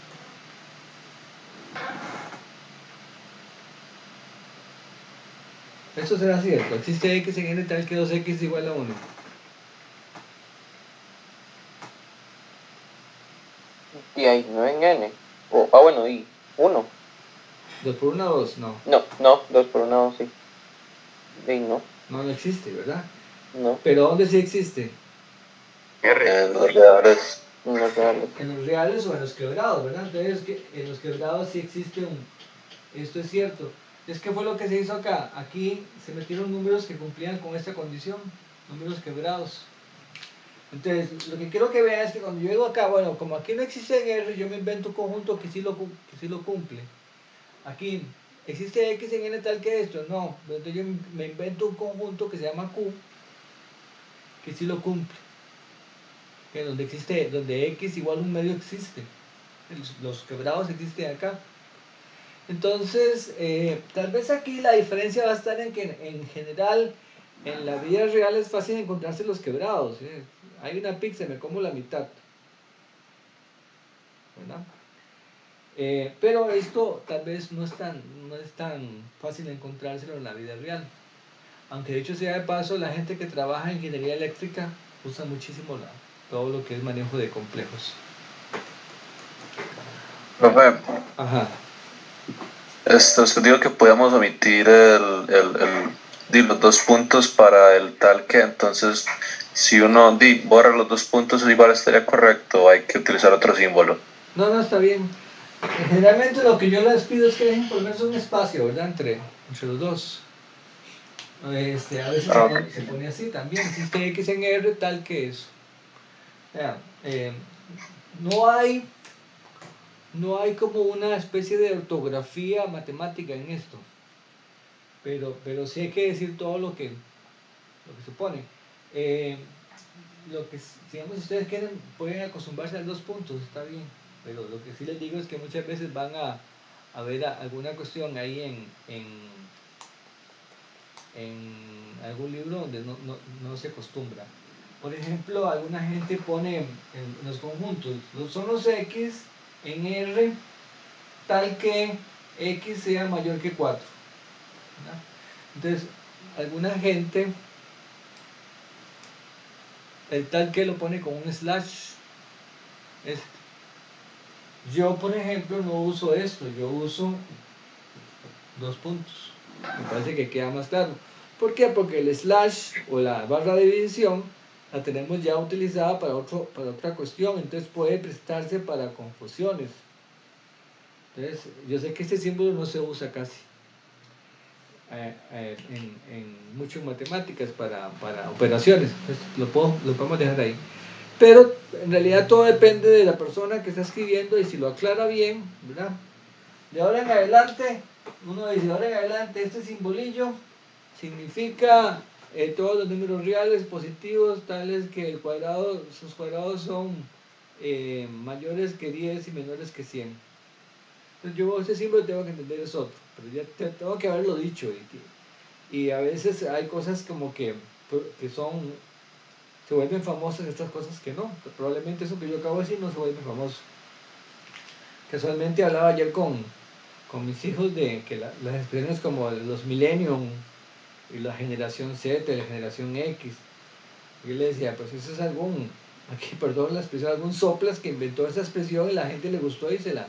Esto será cierto. Existe x en n tal que 2x es igual a 1. Y ahí, no en n. Bueno, y 1. 2 por 1, 2, no. No, 2 por 1, sí. Y no. No existe, ¿verdad? No. Pero ¿dónde sí existe? En los reales. No es real. En los reales o en los quebrados, ¿verdad? Entonces en los quebrados sí existe esto es cierto. Es que fue lo que se hizo acá. Aquí se metieron números que cumplían con esta condición, números quebrados. Entonces, lo que quiero que vean es que cuando yo digo acá, bueno, como aquí no existe en R, yo me invento un conjunto que sí lo cumple. Aquí, ¿existe X en N tal que esto? No. Entonces yo me invento un conjunto que se llama Q, que sí lo cumple. Que donde X igual un medio existe. Los quebrados existen acá. Entonces, tal vez aquí la diferencia va a estar en que en general en la vida real es fácil encontrarse los quebrados. Hay una pizza, me como la mitad. ¿Verdad? Pero esto tal vez no es tan fácil encontrárselo en la vida real. Aunque dicho sea de paso, la gente que trabaja en ingeniería eléctrica usa muchísimo todo lo que es manejo de complejos. Profe, Ajá. usted dijo que podíamos omitir los 2 puntos para el tal que, entonces, si uno borra los 2 puntos, igual estaría correcto, o hay que utilizar otro símbolo. No, está bien. Generalmente lo que yo les pido es que dejen por lo menos un espacio, ¿verdad? Entre los dos. A veces se pone así también. Existe X en R tal que eso. No hay como una especie de ortografía matemática en esto. Pero sí hay que decir todo lo que se pone. Digamos, si ustedes pueden acostumbrarse a 2 puntos, está bien. Pero lo que sí les digo es que muchas veces van a ver alguna cuestión ahí en algún libro donde no se acostumbra. Por ejemplo, alguna gente pone en los conjuntos, son los X en R tal que X sea mayor que 4. ¿Verdad? Entonces, alguna gente el tal que lo pone con un slash. Yo, por ejemplo, no uso esto, yo uso 2 puntos. Me parece que queda más claro. ¿Por qué? Porque el slash o la barra de división la tenemos ya utilizada para otra cuestión, entonces puede prestarse para confusiones. Entonces, yo sé que este símbolo no se usa casi en mucho en matemáticas para operaciones, entonces lo podemos dejar ahí. Pero en realidad todo depende de la persona que está escribiendo y si lo aclara bien, ¿verdad? De ahora en adelante, uno dice, de ahora en adelante este simbolillo significa todos los números reales positivos tales que sus cuadrados son mayores que 10 y menores que 100. Entonces yo este símbolo tengo que entender es otro, pero ya tengo que haberlo dicho y a veces hay cosas como que se vuelven famosas estas cosas que no, probablemente eso que yo acabo de decir no se vuelve famoso. Casualmente hablaba ayer con mis hijos de que las expresiones como los millennium y la generación Z y la generación X, y yo le decía, pues eso es aquí perdón la expresión, algún soplas que inventó esa expresión y la gente le gustó y se la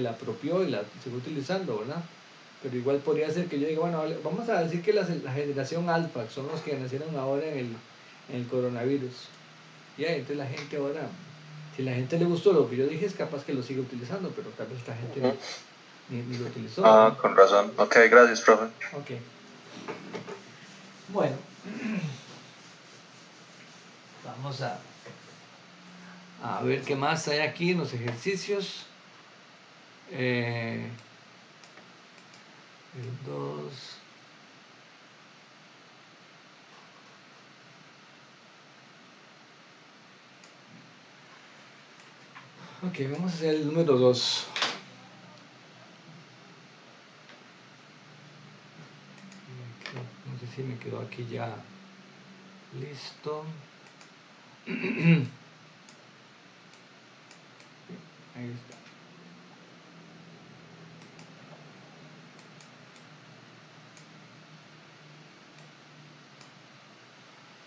apropió y la siguió utilizando, ¿verdad? Pero igual podría ser que yo diga, bueno, vamos a decir que la generación alfa son los que nacieron ahora en el coronavirus. Y entonces la gente ahora, si la gente le gustó lo que yo dije, es capaz que lo sigue utilizando, pero tal vez esta gente ni lo utilizó. Ah, con razón. Ok, gracias, profe. Ok. Bueno. Vamos a ver qué más hay aquí en los ejercicios. El 2. Ok, vamos a hacer el número 2. No sé si me quedó aquí ya listo. Ahí está.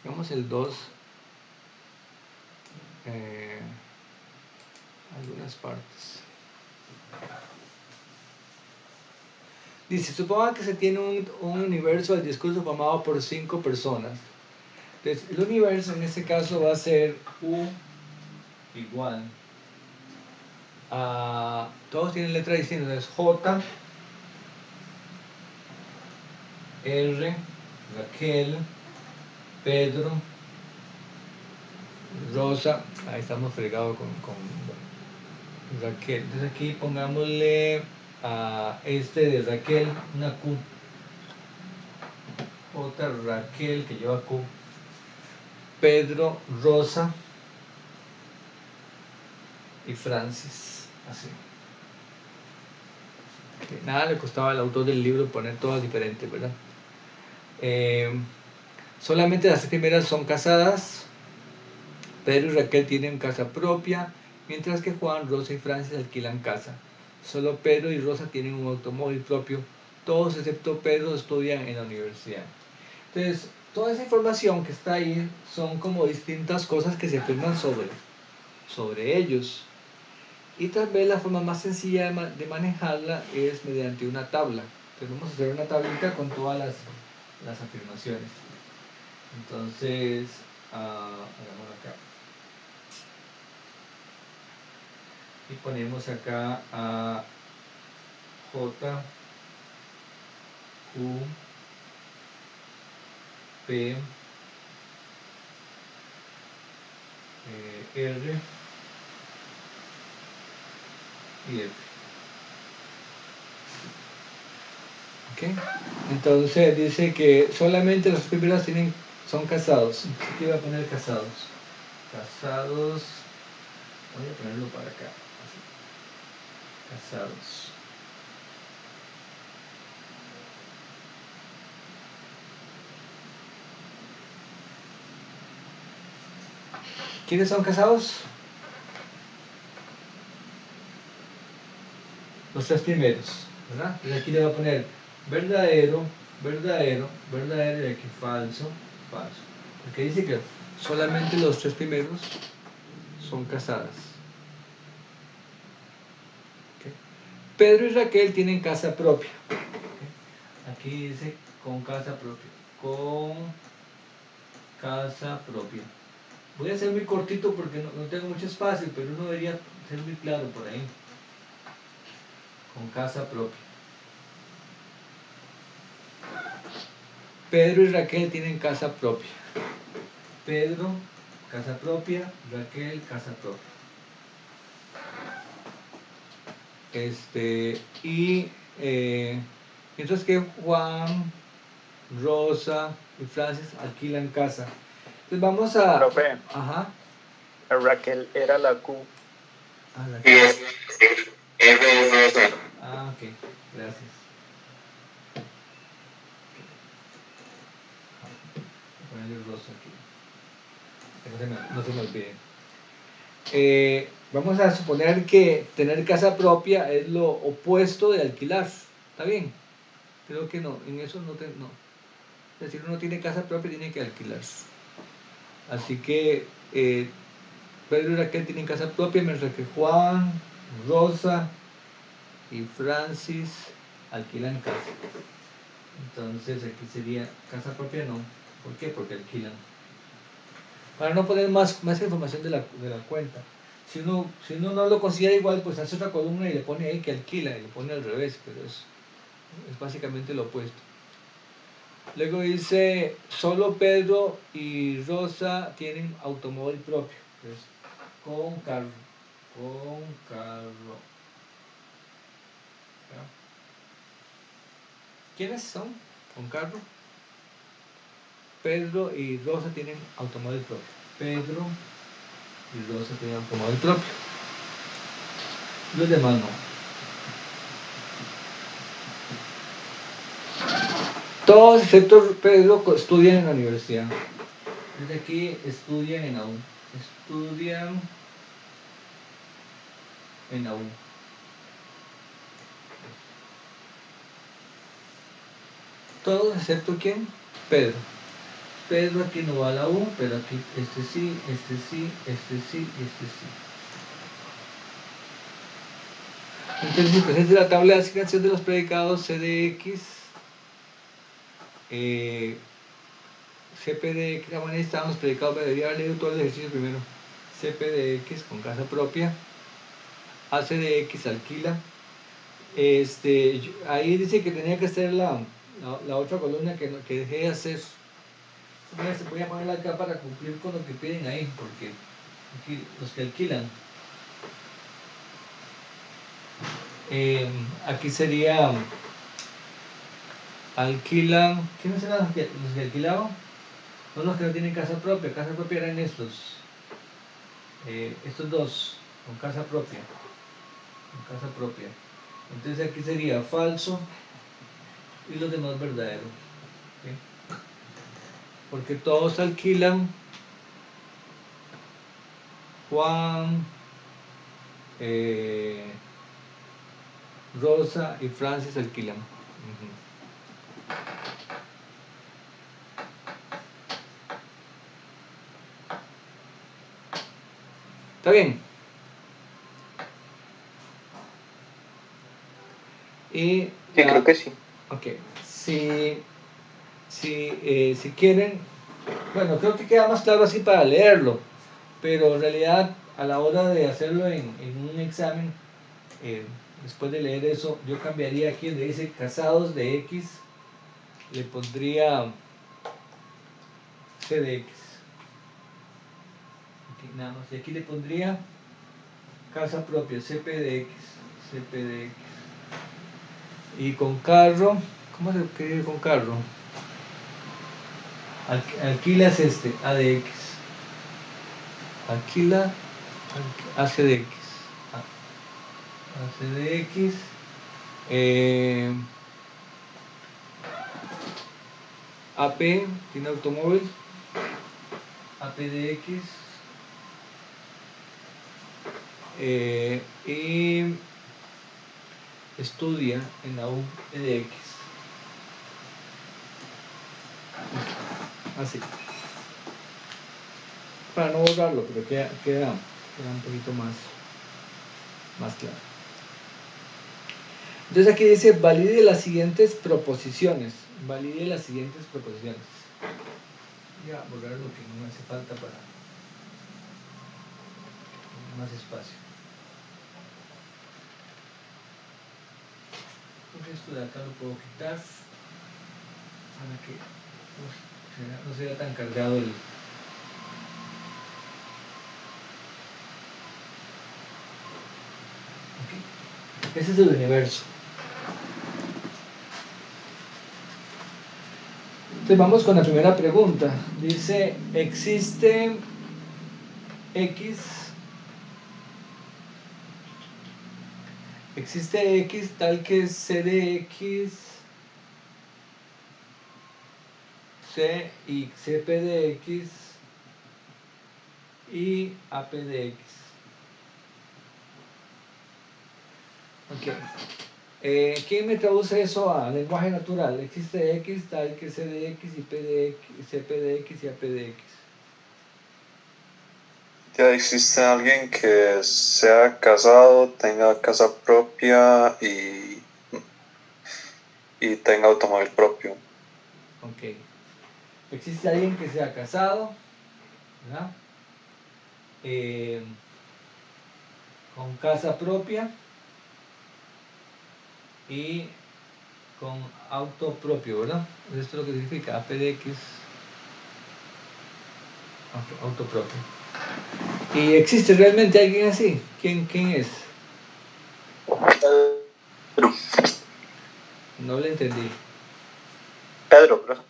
Vamos el 2. Algunas partes. Dice, suponga que se tiene un universo del discurso formado por 5 personas. Entonces, el universo en este caso va a ser U igual a... Todos tienen letras distintas. Es J, R, Raquel, Pedro, Rosa. Ahí estamos fregados con Raquel. Entonces aquí pongámosle a este de Raquel una Q. Otra Raquel que lleva Q. Pedro, Rosa y Francis. Así. Que nada le costaba al autor del libro poner todas diferentes, ¿verdad? Solamente las primeras son casadas. Pedro y Raquel tienen casa propia, mientras que Juan, Rosa y Francis alquilan casa. Solo Pedro y Rosa tienen un automóvil propio. Todos excepto Pedro estudian en la universidad. Entonces, toda esa información que está ahí son como distintas cosas que se afirman sobre ellos. Y tal vez la forma más sencilla de manejarla es mediante una tabla. Entonces vamos a hacer una tablita con todas las afirmaciones. Entonces, hagámoslo acá. Y ponemos acá a J, Q, P, R y F. ¿Okay? Entonces dice que solamente los primeros son casados. Aquí voy a poner casados. Casados. Voy a ponerlo para acá. Así. Casados. ¿Quiénes son casados? Los 3 primeros, ¿verdad? Entonces aquí le voy a poner verdadero, verdadero, verdadero y aquí falso, falso. Porque dice que solamente los 3 primeros son casadas. ¿Okay? Pedro y Raquel tienen casa propia. ¿Okay? Aquí dice con casa propia. Con casa propia. Voy a hacer muy cortito porque no tengo mucho espacio, pero uno debería ser muy claro por ahí. Con casa propia. Pedro y Raquel tienen casa propia. Pedro, casa propia. Raquel, casa propia. Mientras que Juan, Rosa y Francis alquilan casa. Entonces vamos a... Profe, Ajá. Raquel era la Q. Ah, Y Raquel. es R es Rosa. Ah, ok. Gracias. Voy a ponerle Rosa aquí. Que no se me olvide. Vamos a suponer que tener casa propia es lo opuesto de alquilar. ¿Está bien? Creo que no, en eso no. Es decir, uno tiene casa propia y tiene que alquilar. Así que Pedro y Raquel tienen casa propia, mientras que Juan, Rosa y Francis alquilan casa. Entonces aquí sería casa propia no. ¿Por qué? Porque alquilan. Para no poner más información de la cuenta. Si uno no lo considera igual, pues hace otra columna y le pone ahí que alquila y le pone al revés, pero es básicamente lo opuesto. Luego dice, solo Pedro y Rosa tienen automóvil propio. Entonces, con carro. ¿Ya? ¿Quiénes son? Con carro. Pedro y Rosa tienen automóvil propio. Pedro y Rosa tienen automóvil propio. Los demás no. Todos excepto Pedro estudian en la universidad. Desde aquí estudian en la U. Estudian en la U. Todos excepto ¿quién? Pedro. Pedro aquí no va a la U, pero aquí este sí, este sí, este sí, este sí. Entonces, si presente la tabla de asignación de los predicados C de X, CP de X, bueno, ahí estaban los predicados, me debería haber leído todo el ejercicio primero. CP de X con casa propia, AC de X alquila. Ahí dice que tenía que hacer la otra columna que dejé de hacer. Voy a ponerla acá para cumplir con lo que piden ahí, porque aquí, los que alquilan. Aquí sería alquilan. ¿Quiénes eran los que alquilaban? Son los que no tienen casa propia. Casa propia eran estos dos con casa propia. Entonces aquí sería falso y los demás verdadero. ¿Okay? Porque todos alquilan. Juan, Rosa y Francis alquilan. ¿Está bien? Y Sí, creo que sí. Ok. Si quieren, bueno, creo que queda más claro así para leerlo, pero en realidad a la hora de hacerlo en un examen, después de leer eso, yo cambiaría aquí donde dice casados de X, le pondría C de X. Aquí, nada más. Y aquí le pondría casa propia, CP de X. Y con carro, ¿cómo se escribe con carro? Alquilas A de X. Alquila AC de X. AC de X. AP tiene automóvil. AP de X. Y estudia en la U de X. Así. Para no borrarlo, pero queda un poquito más claro. Entonces aquí dice valide las siguientes proposiciones. Voy a borrar lo que no me hace falta para tener más espacio. Esto de acá lo puedo quitar para que no sea tan cargado el... Okay. Ese es el universo. Entonces vamos con la primera pregunta. Dice, ¿existe X? ¿Existe X tal que C de X, C y CP de X y AP de X? Ok. ¿Quién me traduce eso a lenguaje natural? ¿Existe X tal que C de X y P de X, CP de X y AP de X? Ya existe alguien que sea casado, tenga casa propia y tenga automóvil propio. Ok. Existe alguien que sea casado, ¿verdad? Con casa propia y con auto propio, ¿verdad? Esto es lo que significa AP de X, auto propio. ¿Y existe realmente alguien así? ¿Quién es? Pedro. No le entendí. Pedro, ¿verdad?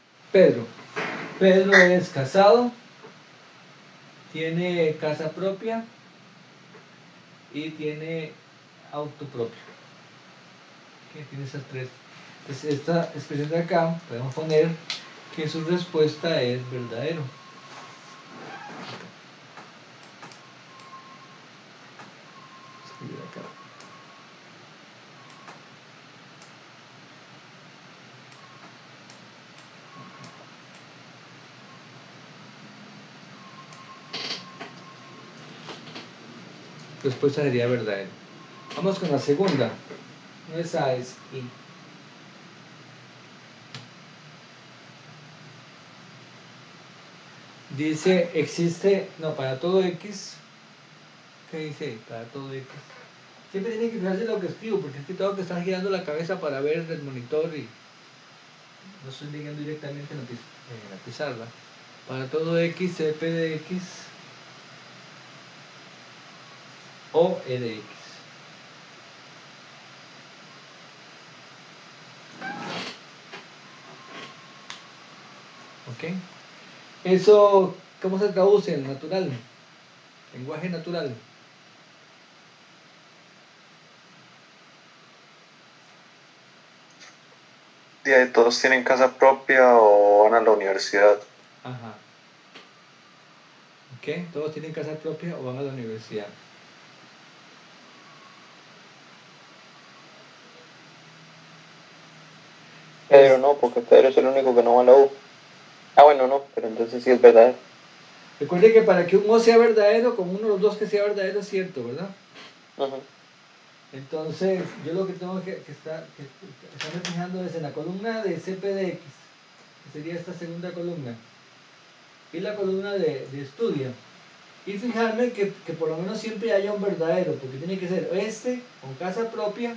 Pedro es casado, tiene casa propia y tiene auto propio. ¿Qué tiene esas tres? Pues esta expresión de acá podemos poner que su respuesta es verdadero. escribir acá. Respuesta sería verdadero. Vamos con la segunda. Esa es I. Dice, existe, no, para todo X. ¿Qué dice? Para todo X. Siempre tiene que fijarse lo que escribo, porque es que tengo que estar girando la cabeza para ver el monitor y no estoy leyendo directamente en la pizarra. Para todo X, CP de X o E de X. ¿Ok? Eso, ¿cómo se traduce en natural? Lenguaje natural. ¿Y ahí todos tienen casa propia o van a la universidad? Ajá. ¿Ok? Todos tienen casa propia o van a la universidad. Pedro no, porque Pedro es el único que no va a la U. Ah, bueno, no, pero entonces sí es verdad. Recuerde que para que un O sea verdadero, con uno de los dos que sea verdadero es cierto, ¿verdad? Ujú. Entonces, yo lo que tengo que estarme fijando es en la columna de CP de X, que sería esta segunda columna, y la columna de estudia. Y fijarme que por lo menos siempre haya un verdadero, porque tiene que ser este con casa propia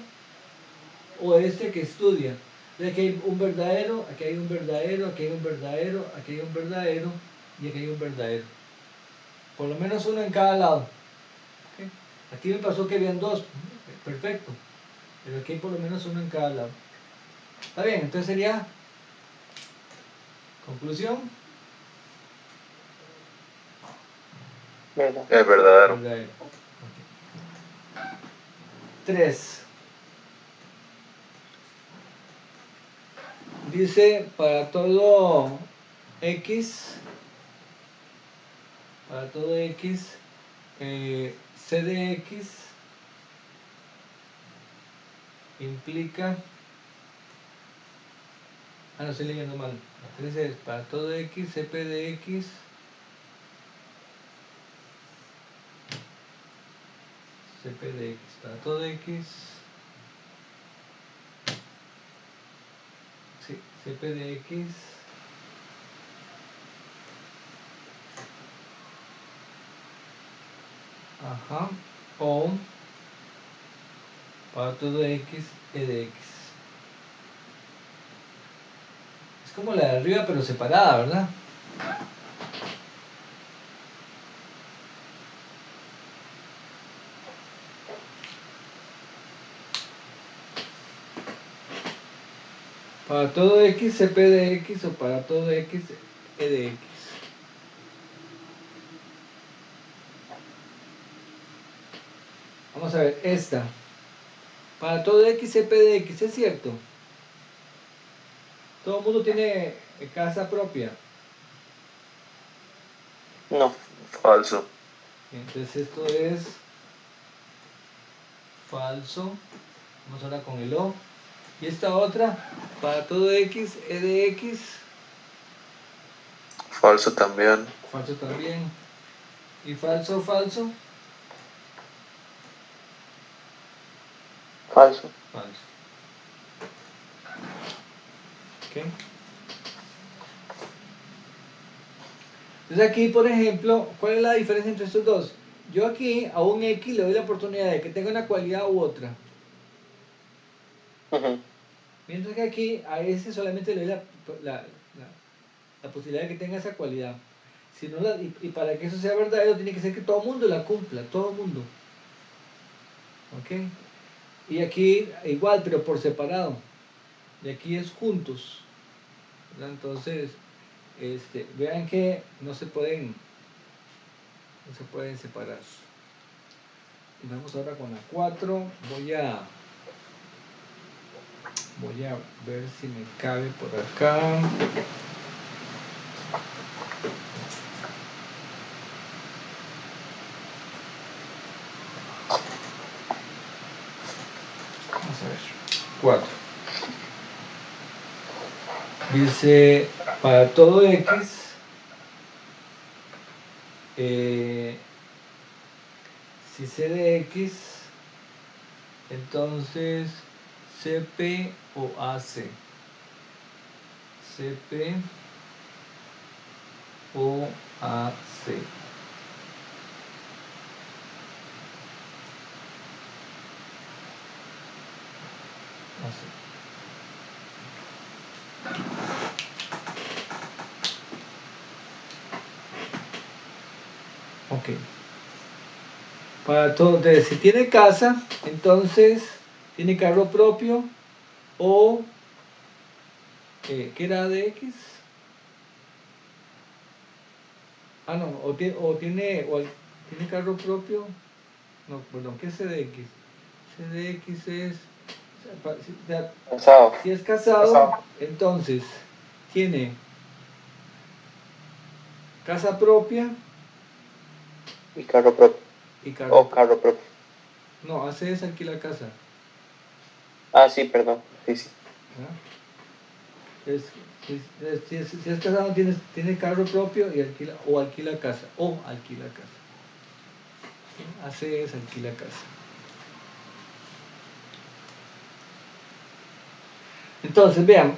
o este que estudia. Entonces aquí hay un verdadero, aquí hay un verdadero, aquí hay un verdadero, aquí hay un verdadero y aquí hay un verdadero. Por lo menos uno en cada lado. ¿Okay? Aquí me pasó que habían dos, perfecto. Pero aquí hay por lo menos uno en cada lado. Está bien, entonces sería conclusión. ¿Verdad? Es verdadero. Verdadero. Okay. 3. Dice para todo X, C de X implica, no estoy leyendo mal, 3 es para todo X, CP de X CP de X, para todo X, sí, CP de X ajá, o para todo X, E de X. Es como la de arriba pero separada, ¿verdad? Para todo X, CP de X o para todo X, E de X. Vamos a ver, esta. Para todo X, CP de X, ¿es cierto? Todo el mundo tiene casa propia. No. Falso. Entonces esto es falso. Vamos ahora con el O. Y esta otra, para todo X, E de X. Falso también. Falso también. Y falso, falso. Falso. Falso. ¿Ok? Entonces aquí, por ejemplo, ¿cuál es la diferencia entre estos dos? Yo aquí a un X le doy la oportunidad de que tenga una cualidad u otra. Ujú. Mientras que aquí a ese solamente le doy la posibilidad de que tenga esa cualidad. Si no y para que eso sea verdadero tiene que ser que todo el mundo la cumpla, todo el mundo. ¿Ok? Y aquí igual, pero por separado. Y aquí es juntos. ¿Verdad? Entonces, vean que no se pueden separar. Y vamos ahora con la 4. Voy a ver si me cabe por acá. 4. Dice, para todo X, si C de X, entonces CP o AC. CP o AC. Así. Ok. Para todo, entonces, si tiene casa, entonces tiene carro propio o ¿qué era de X? Ah, no, tiene carro propio. No, perdón, ¿qué es CDX? CDX es Casado. si es casado, entonces tiene casa propia Y carro propio. y O carro propio. No, hace es alquila casa. Ah, sí, perdón. Sí, sí. Si es casado tiene carro propio y alquila casa. Hace es alquila casa. Entonces, vean,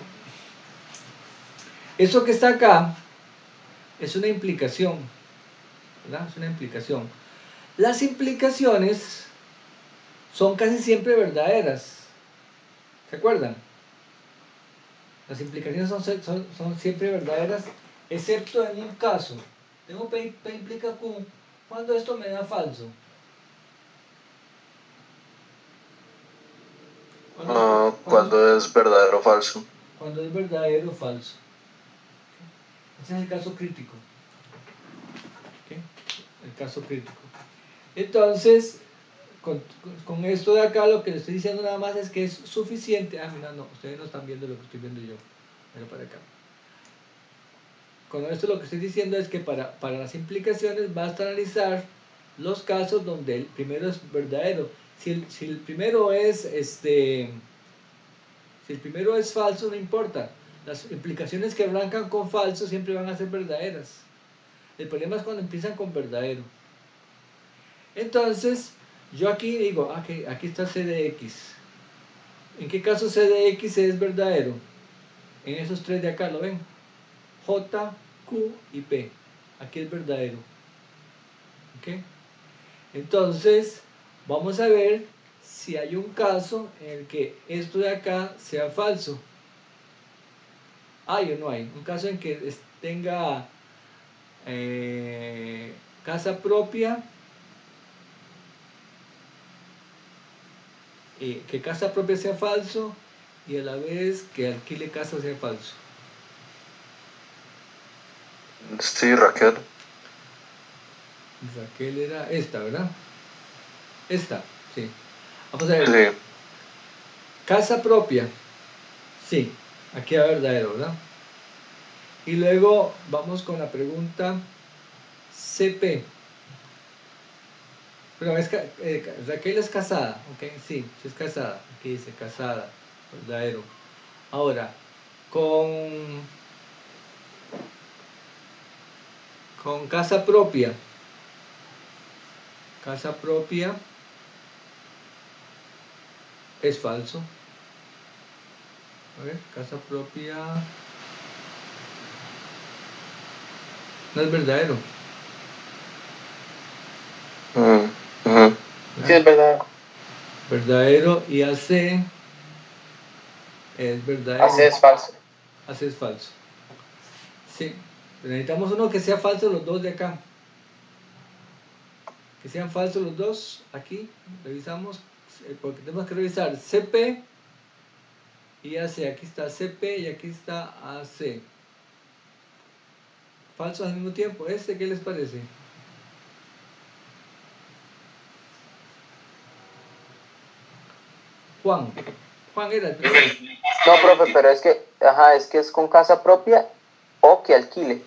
eso que está acá es una implicación, ¿verdad? Es una implicación. Las implicaciones son casi siempre verdaderas. ¿Se acuerdan? Las implicaciones son siempre verdaderas, excepto en un caso. Tengo P implica Q cuando esto me da falso. Cuando es verdadero o falso. Cuando es verdadero o falso. Ese es el caso crítico. ¿Okay? El caso crítico. Entonces, con esto de acá lo que les estoy diciendo nada más es que es suficiente. Ah, mira, no, ustedes no están viendo lo que estoy viendo yo. Mira para acá. Con esto lo que estoy diciendo es que para las implicaciones basta analizar los casos donde el primero es verdadero. Si el primero es si el primero es falso, no importa. Las implicaciones que arrancan con falso siempre van a ser verdaderas. El problema es cuando empiezan con verdadero. Entonces, yo aquí digo, aquí está C de X. ¿En qué caso C de X es verdadero? En esos tres de acá, ¿lo ven? J, Q y P. Aquí es verdadero. ¿Ok? Entonces, vamos a ver si hay un caso en el que esto de acá sea falso. ¿Hay o no hay? Un caso en que tenga casa propia, que casa propia sea falso y a la vez que alquile casa sea falso. Sí, Raquel. Raquel era esta, ¿verdad? Esta, sí. Vamos a ver. Sí. Casa propia. Sí, aquí va verdadero, ¿verdad? Y luego vamos con la pregunta CP. Pero Raquel es casada, ¿ok? Sí, sí es casada. Aquí dice casada, verdadero. Ahora, con casa propia. Casa propia es falso. A ver, casa propia no es verdadero. Sí, es verdad. Verdadero y AC es verdadero. AC es falso. AC es falso. Sí, necesitamos uno que sea falso los dos de acá. Que sean falsos los dos. Aquí revisamos, porque tenemos que revisar CP y AC. Aquí está CP y aquí está AC. Falsos al mismo tiempo. ¿Qué les parece? Juan era el primero. No, profe, pero es que es con casa propia o que alquile.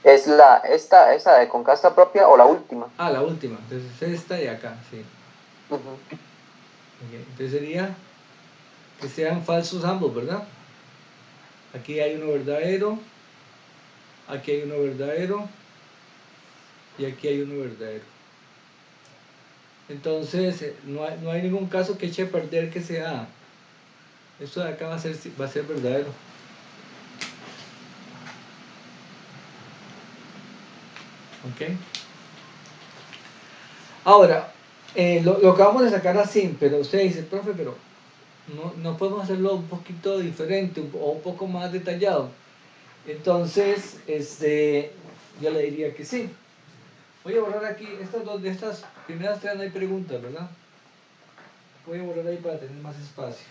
Es esa de con casa propia o la última. Ah, la última. Entonces esta y acá, sí. Uh-huh. Okay. Entonces sería que sean falsos ambos, ¿verdad? Aquí hay uno verdadero, aquí hay uno verdadero y aquí hay uno verdadero. Entonces no hay ningún caso que eche a perder que sea, esto de acá va a ser verdadero. ¿Ok? Ahora, lo acabamos de sacar así, pero usted dice, profe, pero no podemos hacerlo un poquito diferente o un poco más detallado. Entonces, yo le diría que sí. Voy a borrar aquí, de estas primeras tres no hay preguntas, ¿verdad? Voy a borrar ahí para tener más espacio.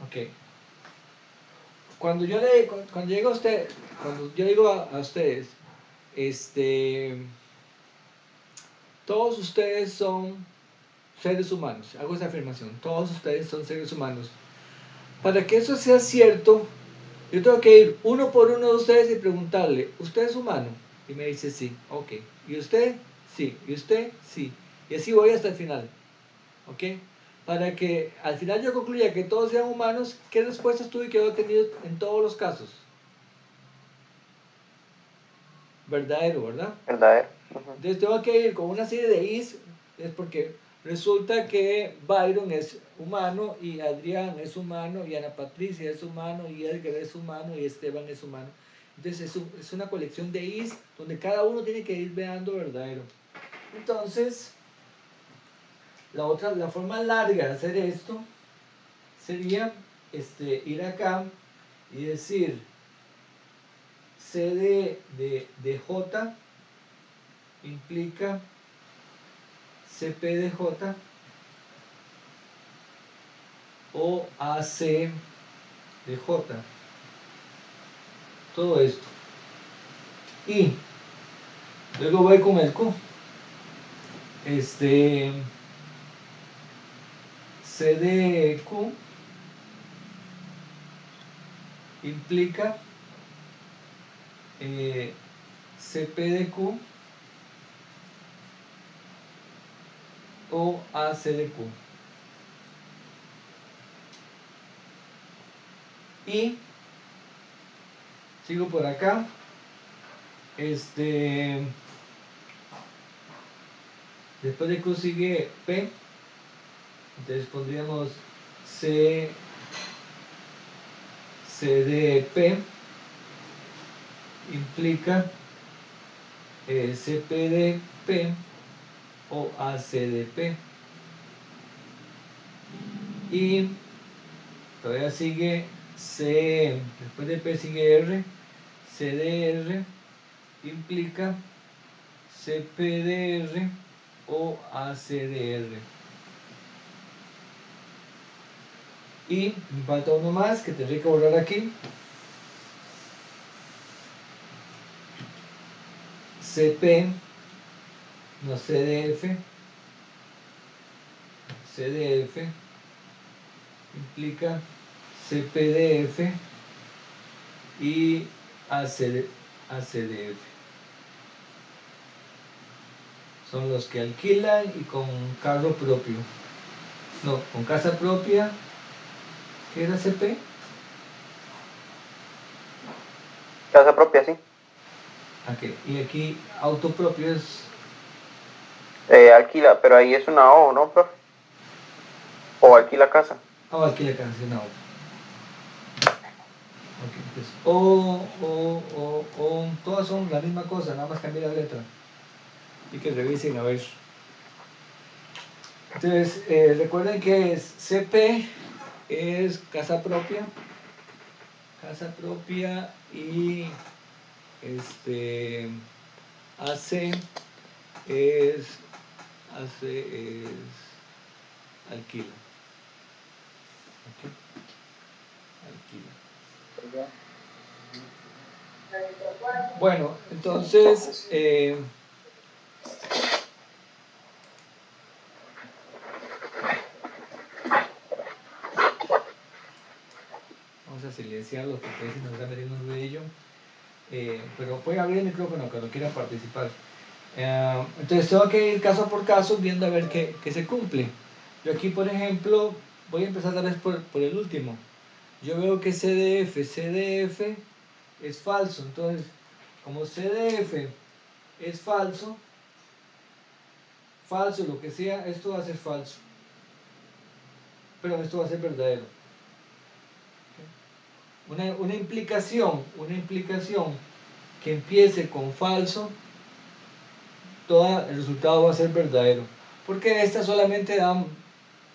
Ok. Cuando yo digo a ustedes, todos ustedes son seres humanos, hago esa afirmación, todos ustedes son seres humanos. Para que eso sea cierto, yo tengo que ir uno por uno de ustedes y preguntarle, ¿usted es humano? Y me dice sí, ok. ¿Y usted? Sí. ¿Y usted? Sí. Y así voy hasta el final, ok. Para que al final yo concluya que todos sean humanos, ¿qué respuestas tuve que haber tenido en todos los casos? Verdadero, ¿verdad? Verdadero. Entonces tengo que ir con una serie de is, es porque resulta que Byron es humano y Adrián es humano y Ana Patricia es humano y Edgar es humano y Esteban es humano. Entonces es una colección de is donde cada uno tiene que ir veando verdadero. Entonces, la forma larga de hacer esto sería ir acá y decir CD de J implica CP de J o AC de J. Todo esto. Y luego voy con el Q. C de Q implica CP de Q o AC de Q. Y sigo por acá. Después de Q sigue P. Entonces pondríamos C de P implica CP de P o AC de P. Y todavía sigue C, después de P sigue R, C de R implica CP de R o AC de R. Y me falta uno más que tendré que borrar aquí. CP, no CDF, CDF implica CPDF y ACDF. Son los que alquilan y con carro propio. No, con casa propia. ¿Qué era CP? Casa propia, sí. Okay. Y aquí auto propio es... Alquila, pero ahí es una O, ¿no, profe? O alquila casa. Alquila casa, es una O. Okay, entonces, todas son la misma cosa, nada más cambiar la letra. Y que revisen a ver. Entonces, recuerden que CP es casa propia y AC es alquila. Okay. Alquila. Bueno, entonces vamos a silenciarlo porque si nos da medio un ruidillo. pero puede abrir el micrófono cuando quiera participar. Entonces tengo que ir caso por caso viendo a ver qué se cumple. Yo aquí, por ejemplo, voy a empezar tal vez por el último. Yo veo que CDF es falso. Entonces, como CDF es falso, lo que sea, esto va a ser falso. Pero esto va a ser verdadero. Una implicación que empiece con falso, todo el resultado va a ser verdadero. Porque estas solamente dan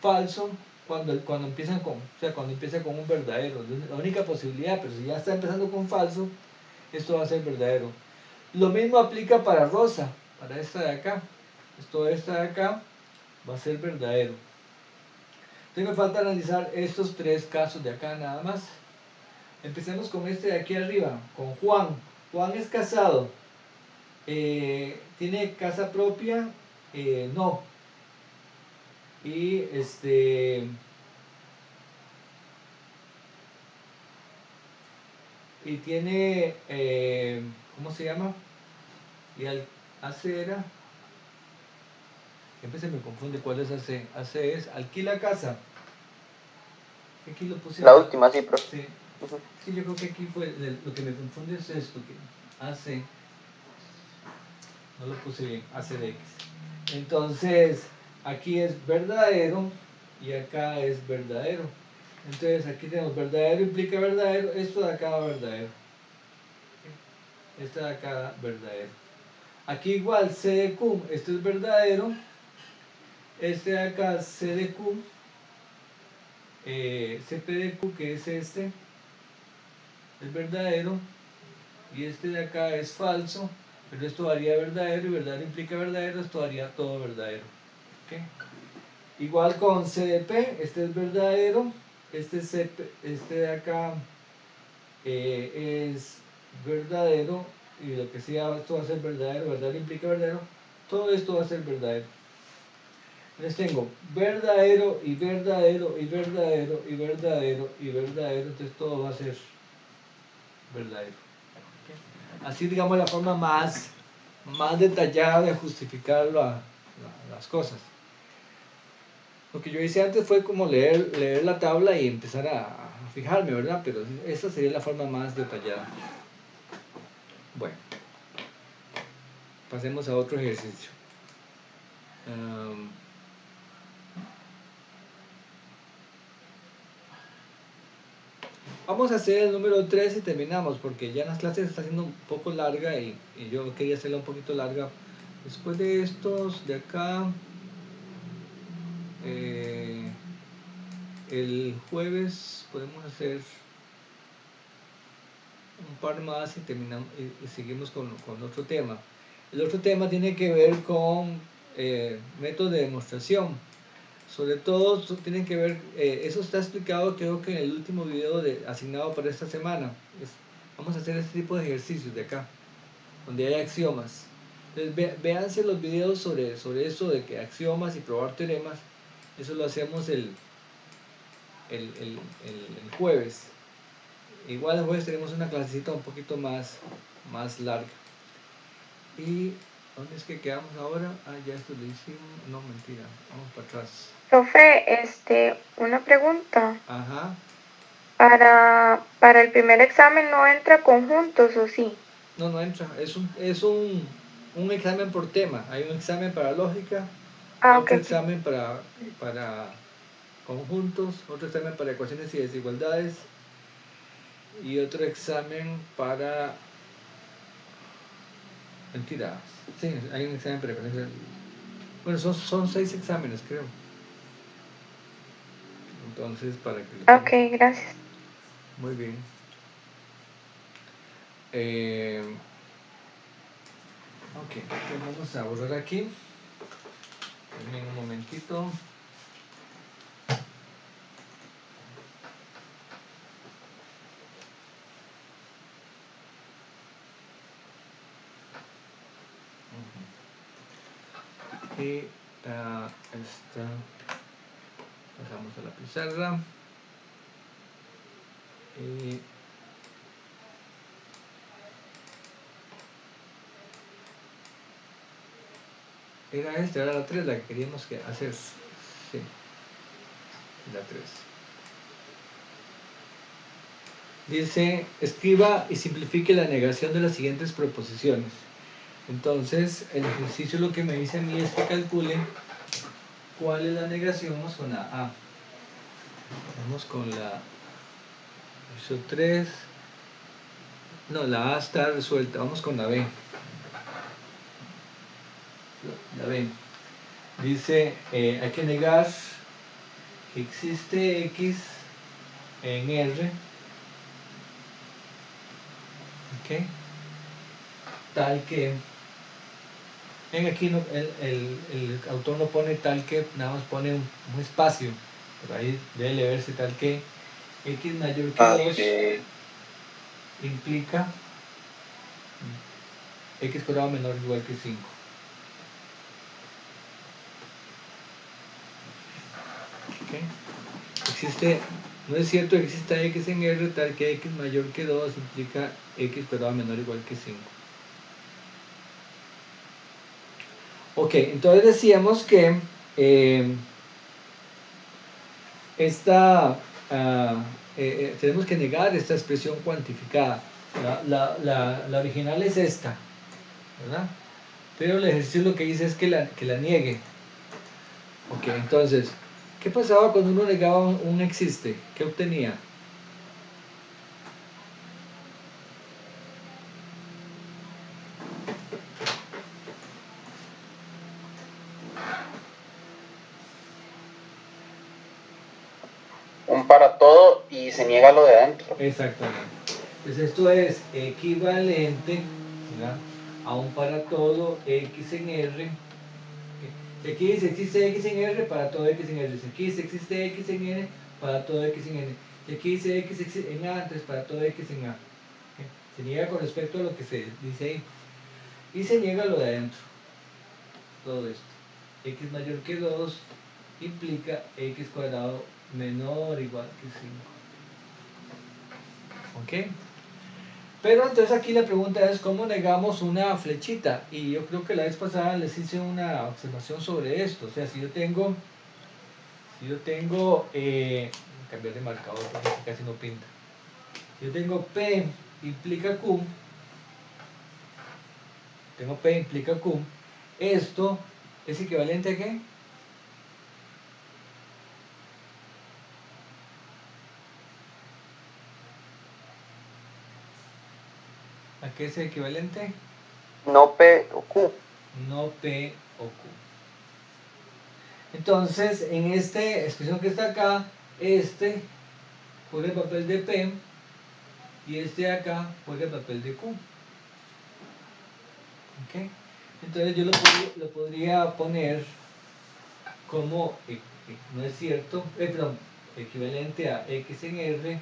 falso cuando empiezan cuando empieza con un verdadero. Es la única posibilidad, pero si ya está empezando con falso, esto va a ser verdadero. Lo mismo aplica para Rosa, para esta de acá. Esta de acá va a ser verdadero. Entonces me falta analizar estos tres casos de acá nada más. Empecemos con este de aquí arriba, con Juan. Juan es casado. ¿Tiene casa propia? No. Y y tiene, ¿cómo se llama? Y AC era, siempre se me confunde cuál es AC. AC es alquila casa. Aquí lo puse. La última, sí, profe. Sí. Sí, yo creo que aquí fue lo que me confunde es esto, que AC, no lo puse bien, AC de X. Entonces, aquí es verdadero y acá es verdadero. Entonces, aquí tenemos verdadero implica verdadero, esto de acá va verdadero. Este de acá verdadero. Aquí igual C de Q, este es verdadero. Este de acá C de Q, CP de Q, que es este, es verdadero. Y este de acá es falso, pero esto daría verdadero y verdadero implica verdadero, esto daría todo verdadero. ¿Okay? Igual con CDP, este es verdadero, este de acá es verdadero y lo que sea, esto va a ser verdadero, verdadero implica verdadero, todo esto va a ser verdadero. Entonces tengo verdadero y verdadero y verdadero y verdadero y verdadero, entonces todo va a ser verdadero. Así, digamos, la forma más detallada de justificar las cosas. Lo que yo hice antes fue como leer la tabla y empezar a fijarme, ¿verdad? Pero esta sería la forma más detallada. Bueno, pasemos a otro ejercicio. Vamos a hacer el número 3 y terminamos, porque ya en las clases está siendo un poco larga y yo quería hacerla un poquito larga. Después de estos de acá, el jueves podemos hacer un par más y terminamos y seguimos con otro tema. El otro tema tiene que ver con métodos de demostración. Sobre todo tienen que ver, eso está explicado creo que en el último video asignado para esta semana. Vamos a hacer este tipo de ejercicios de acá, donde hay axiomas. Entonces véanse los videos sobre eso de que axiomas y probar teoremas. Eso lo hacemos el jueves. Igual el jueves tenemos una clasecita un poquito más larga. ¿Y dónde es que quedamos ahora? Ah, ya esto lo hicimos. No, mentira. Vamos para atrás. Profe, una pregunta. Ajá. Para el primer examen no entra conjuntos, ¿o sí? No entra. Es un examen por tema. Hay un examen para lógica, otro examen para conjuntos, otro examen para ecuaciones y desigualdades y otro examen para... Mentira. Sí, hay un examen para ecuaciones. Bueno, son 6 exámenes, creo. Entonces, para que... Ok, gracias. Muy bien. Ok, entonces vamos a borrar aquí. Denme un momentito. Y esta pasamos a la pizarra. Y Era esta, era la 3 la que queríamos hacer. Sí, la 3. Dice, escriba y simplifique la negación de las siguientes proposiciones. Entonces, el ejercicio lo que me dice a mí es que calcule cuál es la negación. Vamos con la A. Vamos con la 3. No, la A está resuelta. Vamos con la B. La B. Dice, hay que negar que existe X en R. ¿Ok? Tal que... Ven aquí, no, el autor no pone tal que, nada más pone un espacio. Por ahí debe verse tal que X mayor que 2 implica X cuadrado menor o igual que 5. ¿Okay? Existe, no es cierto que exista X en R tal que X mayor que 2 implica X cuadrado menor o igual que 5. Ok, entonces decíamos que tenemos que negar esta expresión cuantificada. La original es esta, ¿verdad? Pero el ejercicio lo que dice es que la niegue. Ok, entonces, ¿qué pasaba cuando uno negaba un existe? ¿Qué obtenía? Un para todo y se niega lo de adentro. Exactamente. Entonces esto es equivalente, ¿verdad?, a un para todo X en R. Si aquí dice existe X en R, para todo X en R. Si aquí dice existe X en N, para todo X en N. Si aquí dice X en A, entonces para todo X en A. ¿Okay? Se niega con respecto a lo que se dice ahí. Y se niega lo de adentro. Todo esto. X mayor que 2 implica X cuadrado menor o igual que 5. ¿Ok? Pero entonces aquí la pregunta es ¿cómo negamos una flechita? Y yo creo que la vez pasada les hice una observación sobre esto. O sea, si yo tengo cambiar de marcador porque casi no pinta. Si yo tengo P implica Q, esto es equivalente a ¿qué? ¿A qué es equivalente? No P o Q. No P o Q. Entonces, en esta expresión que está acá, juega el papel de P y este de acá juega el papel de Q. ¿Okay? Entonces yo lo podría poner como, no es cierto, perdón, equivalente a X en R,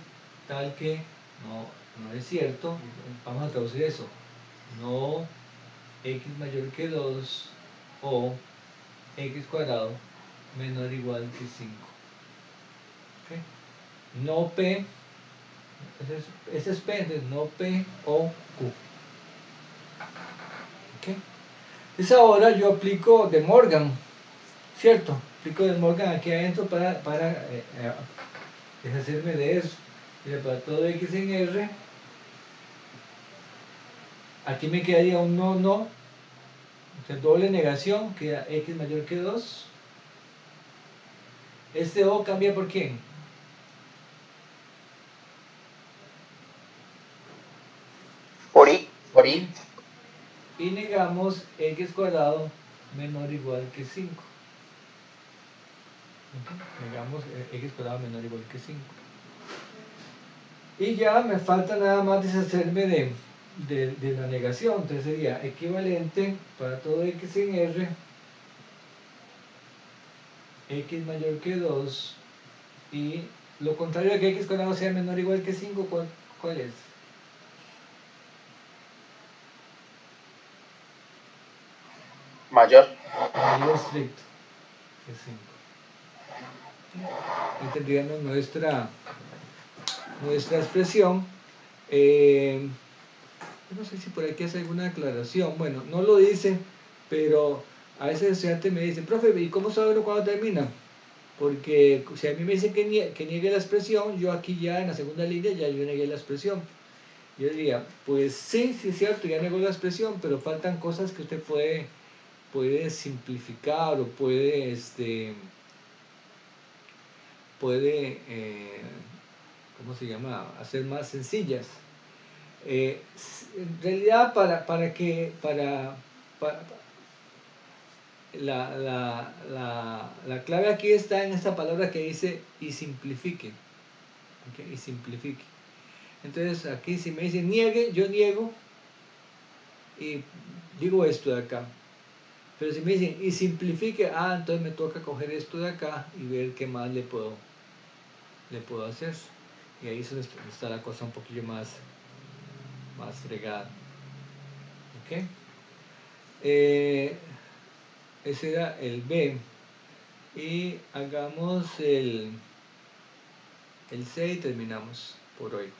tal que no es cierto. Vamos a traducir eso. No X mayor que 2 o X cuadrado menor o igual que 5. ¿Okay? No P, ese es P, entonces no P o Q. ¿Okay? Entonces ahora yo aplico De Morgan, ¿cierto? Aplico De Morgan aquí adentro para deshacerme de eso. Mira, para todo X en R, aquí me quedaría un no, o sea, doble negación, queda X mayor que 2. Este O cambia por quién? Por I. Por I. Y negamos X cuadrado menor o igual que 5. Negamos X cuadrado menor o igual que 5. Y ya me falta nada más deshacerme de la negación. Entonces sería equivalente para todo X en R, X mayor que 2, y lo contrario de que X cuadrado sea menor o igual que 5, ¿cuál es? Mayor. Mayor estricto que 5. Ahí tendríamos nuestra expresión. No sé si por aquí hace alguna aclaración. Bueno, no lo dice, pero a veces estudiantes me dicen, profe, ¿y cómo sabe uno cuándo termina? Porque si a mí me dicen que niegue la expresión, yo aquí ya en la segunda línea ya yo negué la expresión. Yo diría, pues sí, sí es cierto, ya negó la expresión, pero faltan cosas que usted puede simplificar o puede ¿cómo se llama? Hacer más sencillas. En realidad la clave aquí está en esta palabra que dice y simplifique. ¿Okay? Y simplifique. Entonces aquí si me dicen niegue, yo niego y digo esto de acá. Pero si me dicen y simplifique, entonces me toca coger esto de acá y ver qué más le puedo hacer. Y ahí es donde está la cosa un poquillo más fregada. ¿Ok? Ese era el B. Y hagamos el C y terminamos por hoy.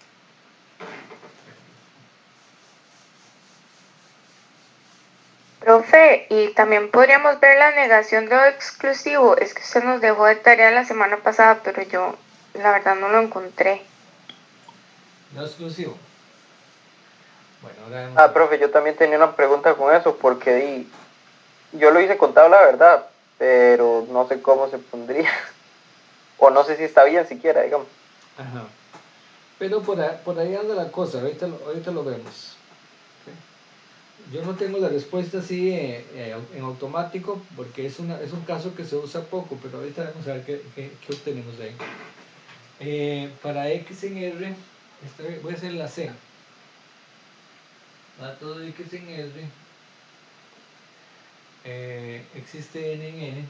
Profe, y también podríamos ver la negación de lo exclusivo. Es que usted nos dejó de tarea la semana pasada, pero yo la verdad no lo encontré. No exclusivo. Bueno, ahora vemos. Profe, yo también tenía una pregunta con eso, porque yo lo hice con tabla, verdad, pero no sé cómo se pondría. O no sé si está bien siquiera, digamos. Ajá. Pero por ahí anda la cosa, ahorita lo vemos. ¿Okay? Yo no tengo la respuesta así en automático, porque es un caso que se usa poco, pero ahorita vamos a ver qué obtenemos de ahí. Para X en R, voy a hacer la C. Para todo X en R, existe N en N.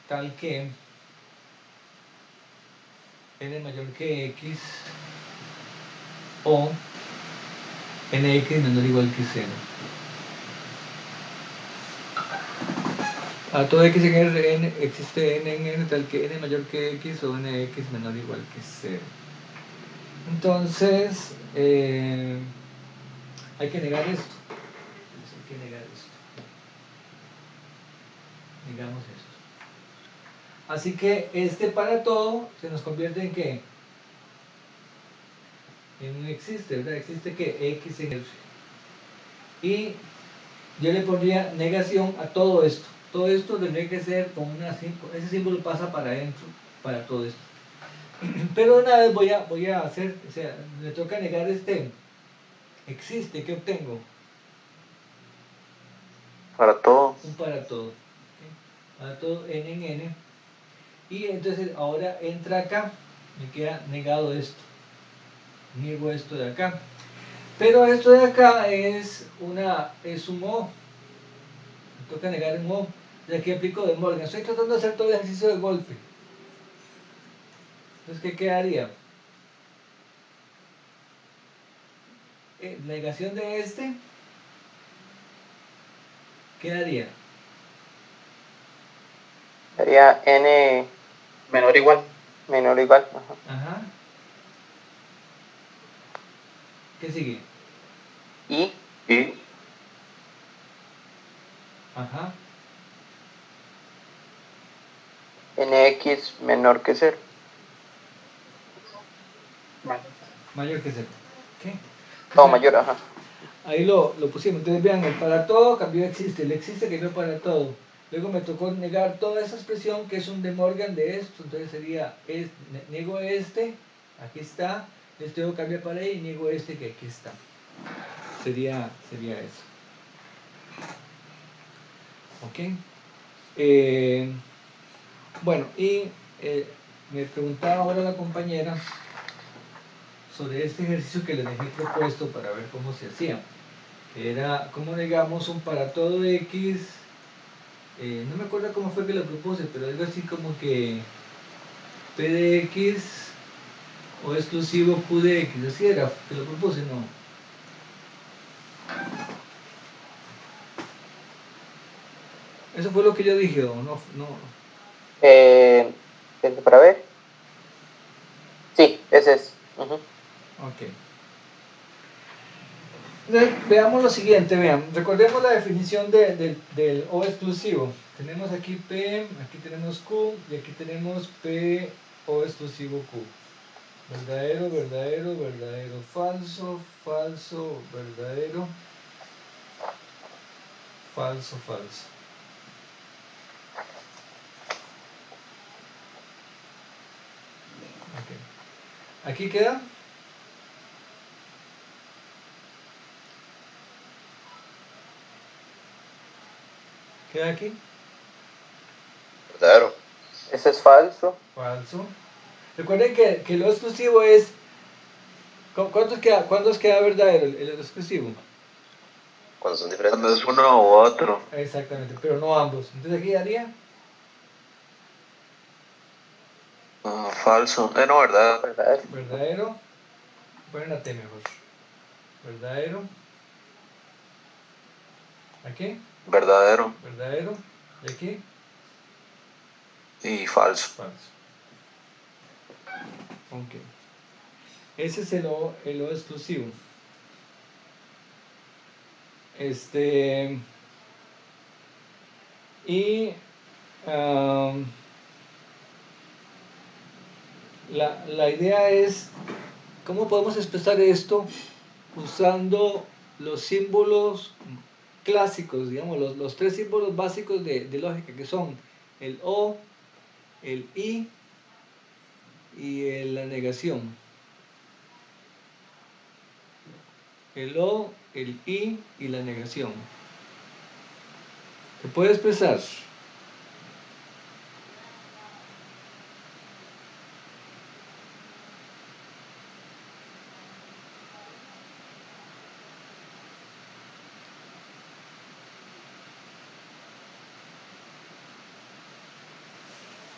Tal que N mayor que X o NX menor o igual que 0. A todo X en R existe N en N tal que N mayor que X o NX menor o igual que 0. Entonces, hay que negar esto. Negamos esto. Así que este para todo se nos convierte en ¿qué? En un existe, ¿verdad? Existe que X en R. Y yo le pondría negación a todo esto. Todo esto tendría que ser con ese símbolo pasa para adentro, para todo esto. Pero una vez voy a hacer, o sea, me toca negar existe, ¿qué obtengo? Para todo. Un para todo. ¿Okay? Para todo N en N. Y entonces ahora entra acá, me queda negado esto. Niego esto de acá. Pero esto de acá es un O. Me toca negar un O. De aquí aplico de Morgan. Estoy tratando de hacer todo el ejercicio de golpe. Entonces, ¿qué quedaría? Negación de este. ¿Qué daría? Sería N Menor o igual. menor o igual. Ajá. ¿Qué sigue? Y Ajá. NX menor que 0. Mayor que 0. ¿Okay? No, mayor, ajá. Ahí lo pusimos. Entonces vean, el para todo cambió existe. El existe cambió para todo. Luego me tocó negar toda esa expresión que es un de Morgan de esto. Entonces sería, niego este, aquí está. Este luego cambia para ahí y niego este que aquí está. Sería eso. ¿Ok? Bueno, y me preguntaba ahora la compañera sobre este ejercicio que les dejé propuesto para ver cómo se hacía. Era cómo negamos un para todo X. No me acuerdo cómo fue que lo propuse, pero algo así como que P de X o exclusivo Q de X. Así era que lo propuse, ¿no? Eso fue lo que yo dije, ¿o no? Para ver. Sí, ese es. Ok. Entonces, veamos lo siguiente, vean, recordemos la definición del O exclusivo. Tenemos aquí P, aquí tenemos Q y aquí tenemos P O exclusivo Q. Verdadero, verdadero, verdadero, falso, falso, verdadero, falso, falso. Okay. Aquí queda. ¿Queda aquí? Verdadero. Ese es falso. Falso. Recuerden que lo exclusivo es... ¿Cuándo queda verdadero el exclusivo? Cuando son diferentes. Cuando es uno u otro. Exactamente, pero no ambos. Entonces aquí daría Falso. No, ¿verdad? Verdadero. verdadero. Ponen la T mejor. Verdadero. Aquí. Verdadero. Verdadero. Y aquí. Y falso. Falso. Ok. Ese es el O exclusivo. Y la idea es cómo podemos expresar esto usando los símbolos clásicos, digamos, los tres símbolos básicos de lógica, que son el O, el I y la negación. El O, el I y la negación. Se puede expresar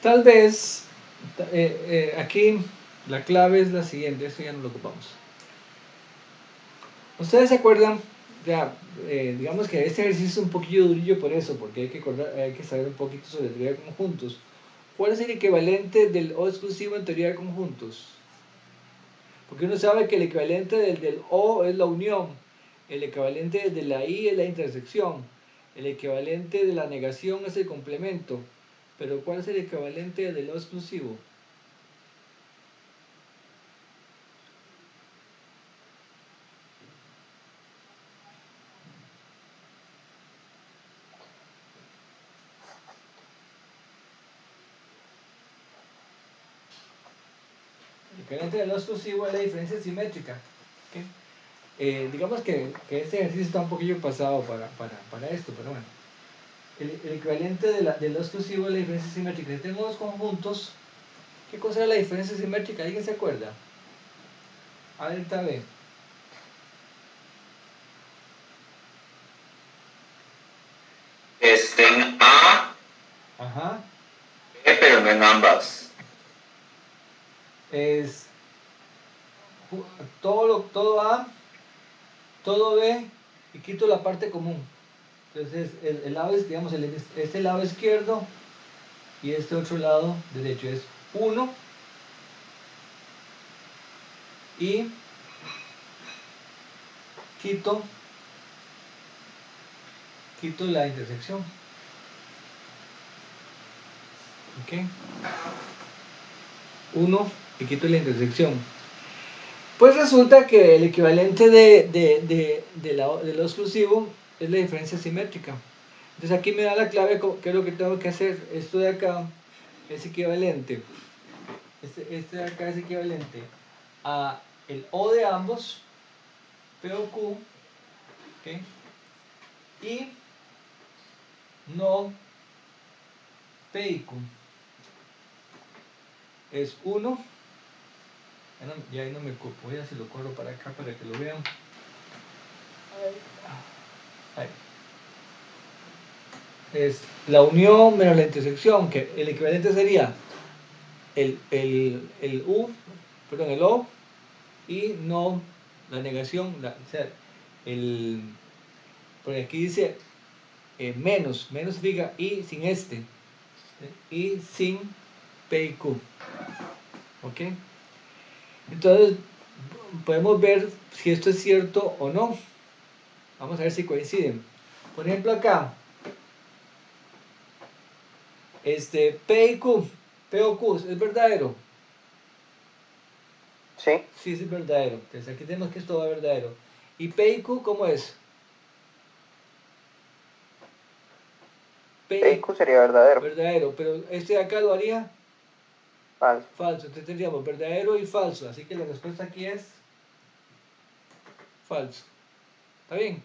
tal vez aquí la clave es la siguiente, esto ya no lo ocupamos. ¿Ustedes se acuerdan? Ya, digamos que este ejercicio es un poquillo durillo por eso, porque hay que saber un poquito sobre teoría de conjuntos. ¿Cuál es el equivalente del O exclusivo en teoría de conjuntos? Porque uno sabe que el equivalente del O es la unión, el equivalente de la I es la intersección, el equivalente de la negación es el complemento. Pero ¿cuál es el equivalente del O exclusivo? El equivalente del O exclusivo es la diferencia simétrica. ¿Okay? Digamos que este ejercicio está un poquillo pasado para esto, pero bueno. El equivalente del O exclusivo es la diferencia simétrica. Si tenemos dos conjuntos, ¿qué cosa es la diferencia simétrica? ¿Alguien se acuerda? A ver, tal vez. Estén A, Ajá. B, pero no en ambas. Es todo A, todo B y quito la parte común. Entonces el lado es, digamos, este lado izquierdo y este otro lado derecho es 1 y quito la intersección. ¿Ok? 1 y quito la intersección. Pues resulta que el equivalente de lo exclusivo es la diferencia simétrica. Entonces aquí me da la clave qué es lo que tengo que hacer. Esto de acá es equivalente. Este de acá es equivalente a el O de ambos, P o Q, ¿okay? Y no P y Q. Es 1. Ya ahí no me ocupo. Voy a si lo corro para acá para que lo vean. Ahí. Es la unión menos la intersección, que el equivalente sería el U, perdón, el O, y no la negación, o sea, porque aquí dice menos significa I sin este, I sin P y Q, ¿ok? Entonces, podemos ver si esto es cierto o no. Vamos a ver si coinciden. Por ejemplo acá, P y Q, P o Q, ¿es verdadero? Sí, Sí, es verdadero. Entonces aquí tenemos que es todo verdadero. ¿Y P y Q cómo es? P y Q sería verdadero. verdadero, pero este de acá lo haría Falso. falso. Entonces tendríamos verdadero y falso. Así que la respuesta aquí es falso. ¿Está bien?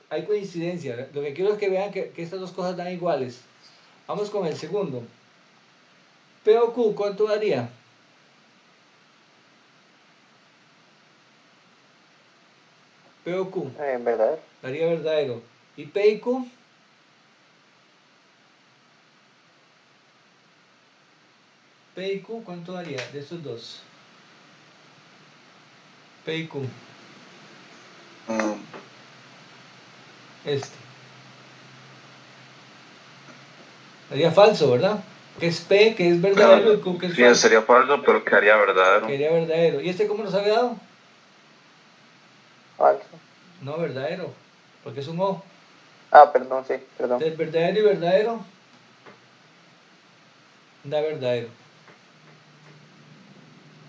Hay coincidencia. Lo que quiero es que vean que estas dos cosas dan iguales. Vamos con el segundo. P o Q, ¿cuánto daría? P o Q, Verdadero. daría verdadero. ¿Y P y Q? P y Q, ¿cuánto daría de estos dos? P y Q. Daría falso, ¿verdad? Que es P, que es verdadero, y Q, que es Sí, falso. sería falso, pero quedaría verdadero. Quedaría verdadero. ¿Y este cómo nos había dado? Falso. No, verdadero, porque es un O. Ah, perdón, sí, perdón. Entonces, verdadero y verdadero da verdadero.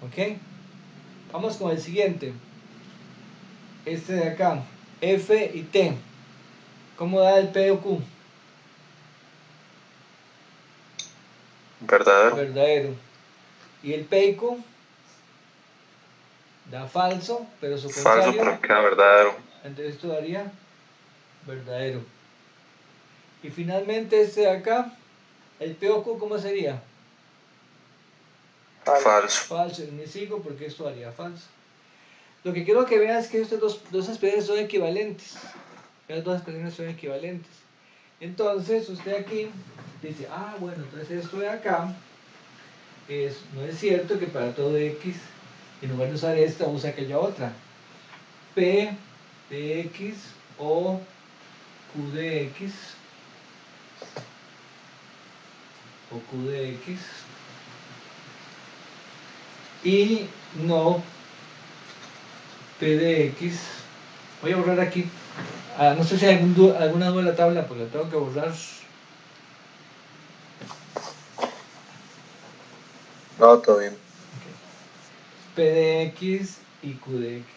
¿Ok? Vamos con el siguiente. Este de acá, F y T. ¿Cómo da el P o Q? Verdadero. Verdadero. ¿Y el P y Q? Da falso, pero su Falso, contrario. pero queda verdadero. Entonces esto daría verdadero. Y finalmente este de acá, el P o Q, ¿cómo sería? Falso. Falso, ni sigo porque esto haría falso. Lo que quiero que vean es que estas dos expresiones son equivalentes. Las dos expresiones son equivalentes. Entonces, usted aquí dice, ah, bueno, entonces esto de acá no es cierto que para todo X, en lugar de usar esta, usa aquella otra. P de X o Q de X o Q de X y no P de X. Voy a borrar aquí. No sé si hay alguna duda en la tabla, porque la tengo que borrar. No, todo bien. Okay. P de X y Q de X.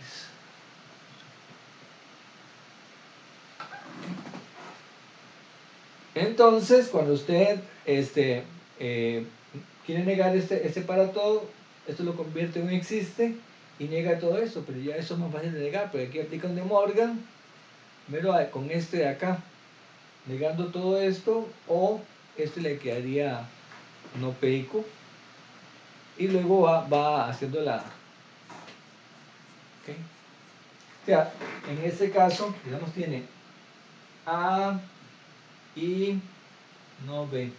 Entonces, cuando usted quiere negar este para todo, esto lo convierte en un existe y niega todo eso, pero ya eso es más fácil de negar, porque aquí aplica un de Morgan, primero con este de acá, negando todo esto, o este le quedaría no P y Q, y luego va haciendo la... ¿okay? O sea, en este caso, digamos, tiene A y no B.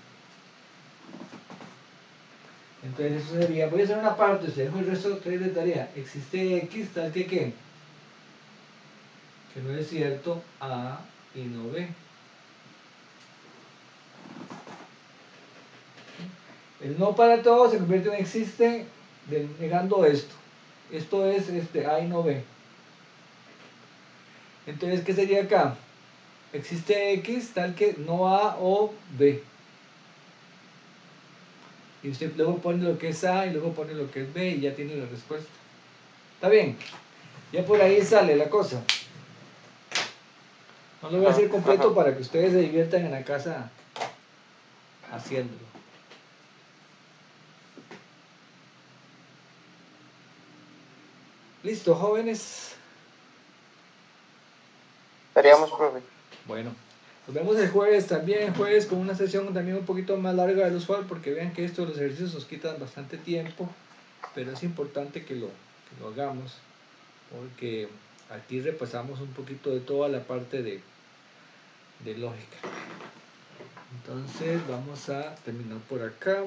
Entonces eso sería, voy a hacer una parte, se dejo el resto 3 de tarea. Existe X tal que ¿qué? Que no es cierto A y no B. El no para todo se convierte en existe negando esto. Esto es A y no B. Entonces, ¿qué sería acá? Existe X tal que no A o B. Y usted luego pone lo que es A y luego pone lo que es B y ya tiene la respuesta. ¿Está bien? Ya por ahí sale la cosa. No lo voy a hacer completo para que ustedes se diviertan en la casa haciéndolo. Listo, jóvenes. Estaríamos, profe. Bueno, nos vemos el jueves también, jueves con una sesión también un poquito más larga del usual, porque vean que esto de los ejercicios nos quitan bastante tiempo, pero es importante que lo hagamos, porque aquí repasamos un poquito de toda la parte de lógica. Entonces vamos a terminar por acá.